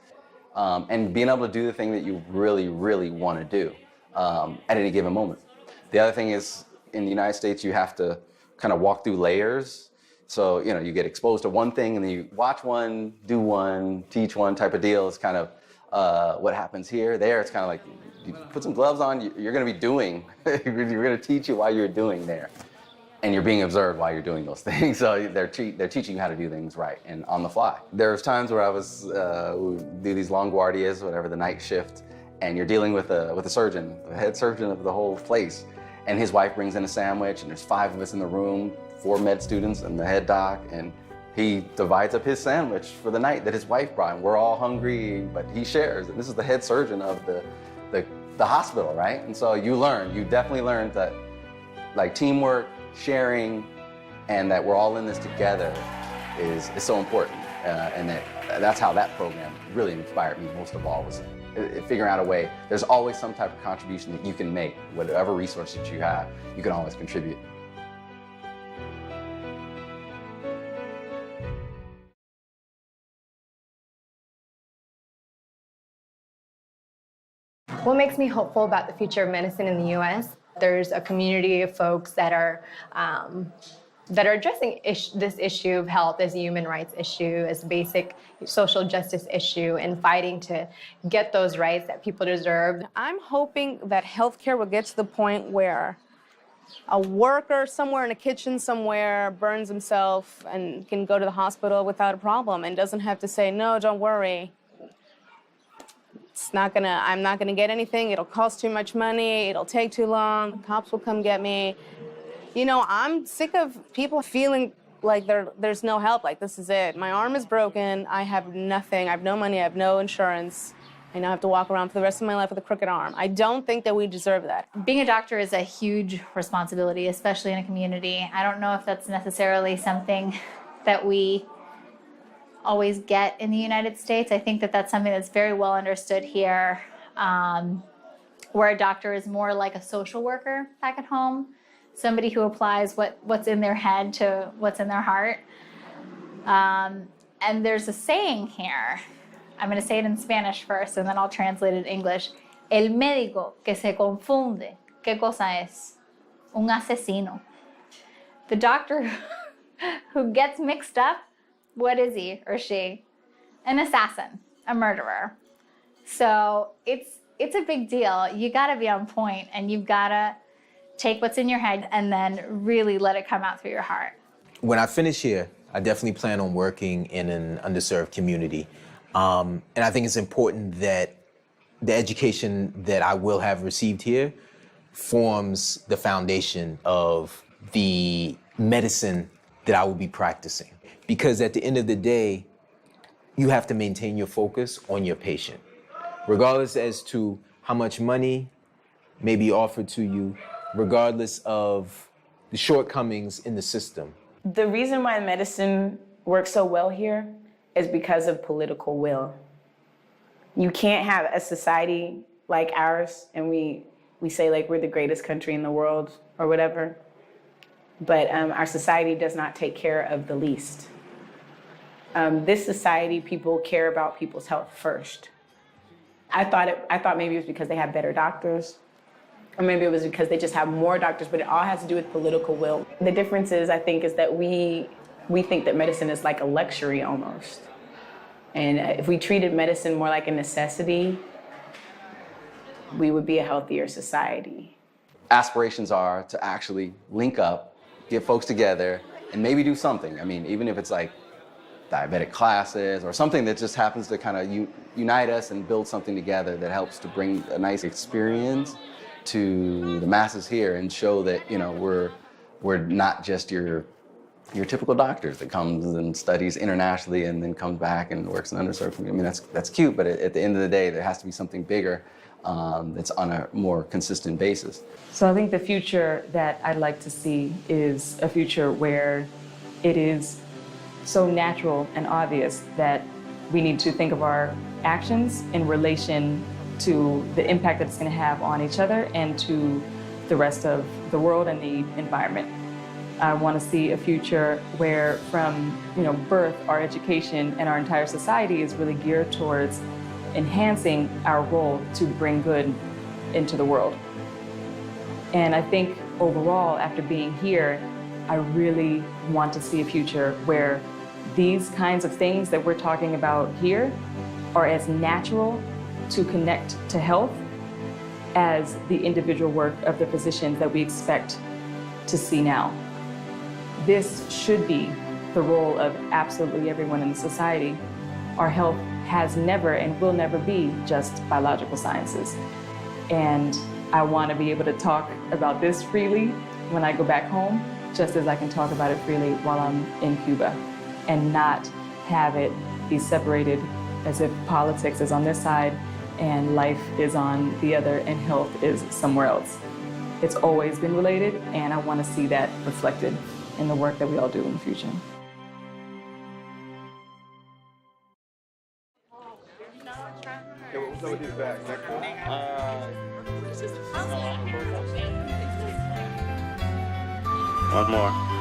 Speaker 7: And being able to do the thing that you really, really want to do at any given moment. The other thing is, in the United States, you have to kind of walk through layers. So, you know, you get exposed to one thing and then you watch one, do one, teach one type of deal. It's kind of what happens here. There, it's kind of like, you put some gloves on, you're going to be doing, you're going to teach you while you're doing there. And you're being observed while you're doing those things. So they're teaching you how to do things right and on the fly. There's times where I was, we do these long guardias, whatever, the night shift, and you're dealing with a surgeon, the head surgeon of the whole place. And his wife brings in a sandwich, and there's 5 of us in the room, 4 med students and the head doc, and he divides up his sandwich for the night that his wife brought. And we're all hungry, but he shares. And this is the head surgeon of the hospital, right? And so you definitely learn that, like, teamwork, sharing, and that we're all in this together is so important. And that's how that program really inspired me most of all, was figuring out a way. There's always some type of contribution that you can make. Whatever resources you have, you can always contribute.
Speaker 5: What makes me hopeful about the future of medicine in the U.S.? There's a community of folks that are addressing this issue of health as a human rights issue, as a basic social justice issue, and fighting to get those rights that people deserve.
Speaker 19: I'm hoping that healthcare will get to the point where a worker somewhere in a kitchen somewhere burns himself and can go to the hospital without a problem and doesn't have to say, no, don't worry. I'm not gonna get anything, it'll cost too much money, it'll take too long, cops will come get me. You know, I'm sick of people feeling like there's no help, like this is it. My arm is broken, I have nothing, I have no money, I have no insurance, and I have to walk around for the rest of my life with a crooked arm. I don't think that we deserve that.
Speaker 1: Being a doctor is a huge responsibility, especially in a community. I don't know if that's necessarily something that we always get in the United States. I think that that's something that's very well understood here, where a doctor is more like a social worker back at home, somebody who applies what's in their head to what's in their heart. And there's a saying here. I'm going to say it in Spanish first, and then I'll translate it in English. El médico que se confunde, ¿qué cosa es? Un asesino. The doctor who gets mixed up, what is he or she? An assassin, a murderer. So it's a big deal. You gotta be on point, and you've gotta take what's in your head and then really let it come out through your heart.
Speaker 4: When I finish here, I definitely plan on working in an underserved community. And I think it's important that the education that I will have received here forms the foundation of the medicine that I will be practicing. Because at the end of the day, you have to maintain your focus on your patient, regardless as to how much money may be offered to you, regardless of the shortcomings in the system.
Speaker 11: The reason why medicine works so well here is because of political will. You can't have a society like ours, and we say like we're the greatest country in the world or whatever, but our society does not take care of the least. This society, people care about people's health first. I thought maybe it was because they have better doctors, or maybe it was because they just have more doctors, but it all has to do with political will. The difference is, I think, is that we think that medicine is like a luxury almost. And if we treated medicine more like a necessity, we would be a healthier society.
Speaker 7: Aspirations are to actually link up, get folks together, and maybe do something. I mean, even if it's like diabetic classes or something that just happens to kind of unite us and build something together that helps to bring a nice experience to the masses here and show that, you know, we're not just your typical doctors that comes and studies internationally and then comes back and works in underserved community. I mean, that's cute, but at the end of the day, there has to be something bigger that's on a more consistent basis.
Speaker 14: So I think the future that I'd like to see is a future where it is so natural and obvious that we need to think of our actions in relation to the impact that it's going to have on each other and to the rest of the world and the environment. I want to see a future where from birth, our education and our entire society is really geared towards enhancing our role to bring good into the world. And I think overall, after being here, I really want to see a future where these kinds of things that we're talking about here are as natural to connect to health as the individual work of the physicians that we expect to see now. This should be the role of absolutely everyone in the society. Our health has never and will never be just biological sciences. And I want to be able to talk about this freely when I go back home, just as I can talk about it freely while I'm in Cuba, and not have it be separated as if politics is on this side and life is on the other and health is somewhere else. It's always been related, and I want to see that reflected in the work that we all do in the future.
Speaker 3: One more.